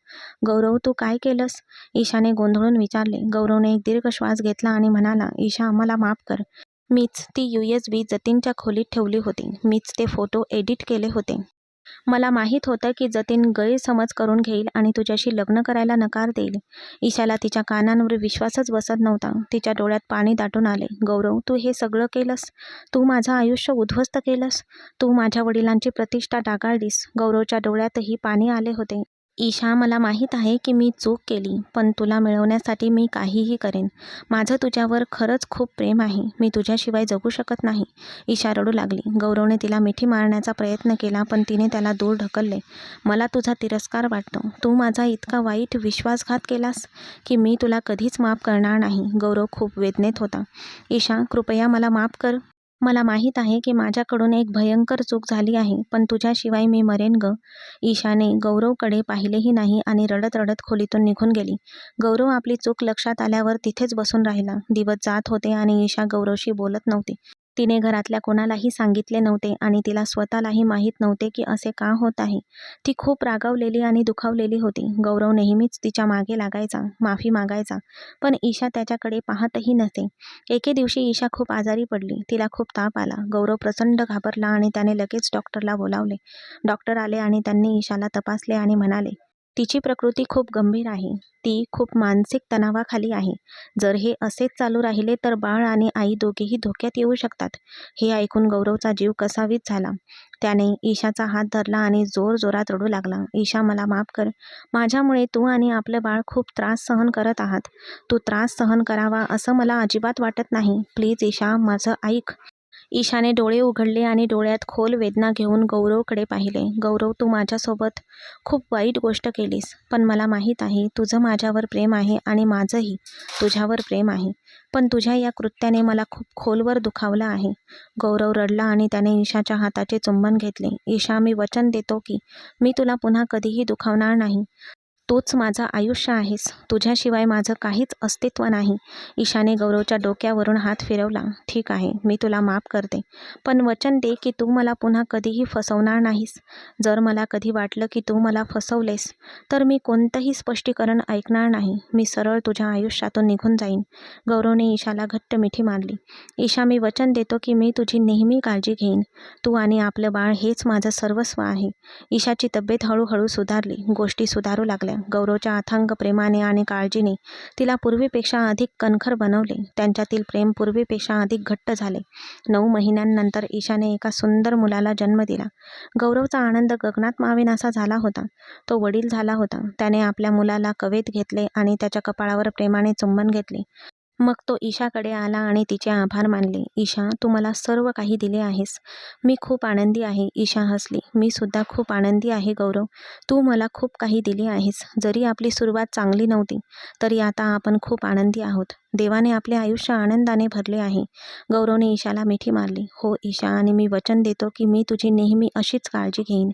"गौरव, तू काय केलंस?" ईशाने गोंधळून विचारले. गौरवने एक दीर्घ श्वास घेतला आणि म्हणाला, "ईशा, मला माफ कर. मीच ती USB जतीनच्या खोलीत ठेवली होती. मीच ते फोटो एडिट केले होते. मला माहीत होतं की जतीन गैरसमज करून घेईल आणि तुझ्याशी लग्न करायला नकार देईल." ईशाला तिच्या कानांवर विश्वासच बसत नव्हता. तिच्या डोळ्यात पाणी दाटून आले. "गौरव, तू हे सगळं केलंस? तू माझं आयुष्य उद्ध्वस्त केलंस? तू माझ्या वडिलांची प्रतिष्ठा डागाळलीस?" गौरवच्या डोळ्यातही पाणी आले होते. ईशा, मला माहीत आहे की मी चूक केली, पण तुला मिळवण्यासाठी मी काहीही करेन. माझं तुझ्यावर खरंच खूप प्रेम आहे. मी तुझ्याशिवाय जगू शकत नाही. ईशा रडू लागली. गौरवने तिला मिठी मारण्याचा प्रयत्न केला, पण तिने त्याला दूर ढकलले. मला तुझा तिरस्कार वाटतो. तू माझा इतका वाईट विश्वासघात केलास की मी तुला कधीच माफ करणार नाही. गौरव खूप वेदनेत होता. ईशा, कृपया मला माफ कर. मला माहीत आहे की माझ्याकडून एक भयंकर चूक झाली आहे, पण तुझ्याशिवाय मी मरेन ग. ईशाने गौरवकडे पाहिलेही नाही आणि रडत रडत खोलीतून निघून गेली. गौरव आपली चूक लक्षात आल्यावर तिथेच बसून राहिला. दिवस जात होते आणि ईशा गौरवशी बोलत नव्हती. तिने घरातल्या कोणालाही सांगितले नव्हते आणि तिला स्वतःलाही माहीत नव्हते की असे का होत आहे. ती खूप रागावलेली आणि दुखावलेली होती. गौरव नेहमीच तिच्या मागे लागायचा, माफी मागायचा, पण ईशा त्याच्याकडे पाहतही नसे. एके दिवशी ईशा खूप आजारी पडली. तिला खूप ताप आला. गौरव प्रचंड घाबरला आणि त्याने लगेच डॉक्टरला बोलावले. डॉक्टर आले आणि त्यांनी ईशाला तपासले आणि म्हणाले, तिची प्रकृती खूप गंभीर आहे. ती खूप मानसिक तणावाखाली आहे. जर हे असेच चालू राहिले तर बाळ आणि आई दोघेही धोक्यात येऊ शकतात. हे ऐकून गौरवचा जीव कसावीस झाला. त्याने ईशाचा हात धरला आणि जोरजोरात रडू लागला. ईशा, मला माफ कर. माझ्यामुळे तू आणि आपलं बाळ खूप त्रास सहन करत आहात. तू त्रास सहन करावा असं मला अजिबात वाटत नाही. प्लीज ईशा, माझं ऐक. ईशाने डोळे उघडले आणि डोळ्यात खोल वेदना घेऊन गौरवकडे पाहिले. गौरव, तू माझ्यासोबत खूप वाईट गोष्ट केलीस, पण मला माहीत आहे तुझं माझ्यावर प्रेम आहे आणि माझंही तुझ्यावर प्रेम आहे. पण तुझ्या या कृत्याने मला खूप खोलवर दुखावलं आहे. गौरव रडला आणि त्याने ईशाच्या हाताचे चुंबन घेतले. ईशा, मी वचन देतो की मी तुला पुन्हा कधीही दुखावणार नाही. तूच माझं आयुष्य आहेस. तुझ्याशिवाय माझं काहीच अस्तित्व नाही. ईशाने गौरवच्या डोक्यावरून हात फिरवला. ठीक आहे, मी तुला माफ करते. पण वचन दे की तू मला पुन्हा कधीही फसवणार नाहीस. जर मला कधी वाटलं की तू मला फसवलेस, तर मी कोणतंही स्पष्टीकरण ऐकणार नाही. मी सरळ तुझ्या आयुष्यातून निघून जाईन. गौरवने ईशाला घट्ट मिठी मारली. ईशा, मी वचन देतो की मी तुझी नेहमी काळजी घेईन. तू आणि आपलं बाळ हेच माझं सर्वस्व आहे. ईशाची तब्येत हळूहळू सुधारली. गोष्टी सुधारू लागल्या. गौरवच्या अथांग प्रेमाने आणि काळजीने तिला पूर्वीपेक्षा अधिक कणखर बनवले. त्यांच्यातील प्रेम पूर्वीपेक्षा अधिक घट्ट झाले. 9 महिन्यांनंतर ईशाने एका सुंदर मुलाला जन्म दिला. गौरवचा आनंद गगनात मावेनासा झाला होता. तो वडील झाला होता. त्याने आपल्या मुलाला कवेत घेतले आणि त्याच्या कपाळावर प्रेमाने चुंबन घेतले. मग तो ईशाकडे आला आणि तिचे आभार मानले. ईशा, तू मला सर्व काही दिले आहेस. मी खूप आनंदी आहे. ईशा हसली. मी सुद्धा खूप आनंदी आहे गौरव. तू मला खूप काही दिले आहेस. जरी आपली सुरुवात चांगली नव्हती, तरी आता आपण खूप आनंदी आहोत. देवाने आपले आयुष्य आनंदाने भरले आहे. गौरवने ईशाला मिठी मारली. हो ईशा, आणि मी वचन देतो की मी तुझी नेहमी अशीच काळजी घेईन.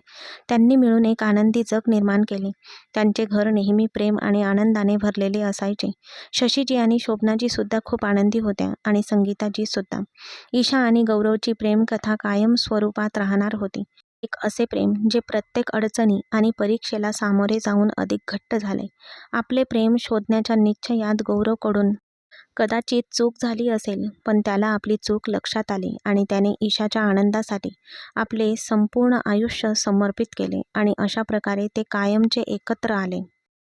त्यांनी मिळून एक आनंदी जग निर्माण केले. त्यांचे घर नेहमी प्रेम आणि आनंदाने भरलेले असायचे. शशीजी आणि शोभनाजी सुद्धा खूप आनंदी होत्या आणि संगीताजी सुद्धा. ईशा आणि गौरवची प्रेमकथा कायम स्वरूपात राहणार होती. एक असे प्रेम जे प्रत्येक अडचणी आणि परीक्षेला सामोरे जाऊन अधिक घट्ट झाले. आपले प्रेम शोधण्याच्या निश्चयात गौरवकडून कदाचित चूक झाली असेल, पण त्याला आपली चूक लक्षात आली आणि त्याने ईशाच्या आनंदासाठी आपले संपूर्ण आयुष्य समर्पित केले आणि अशा प्रकारे ते कायमचे एकत्र आले.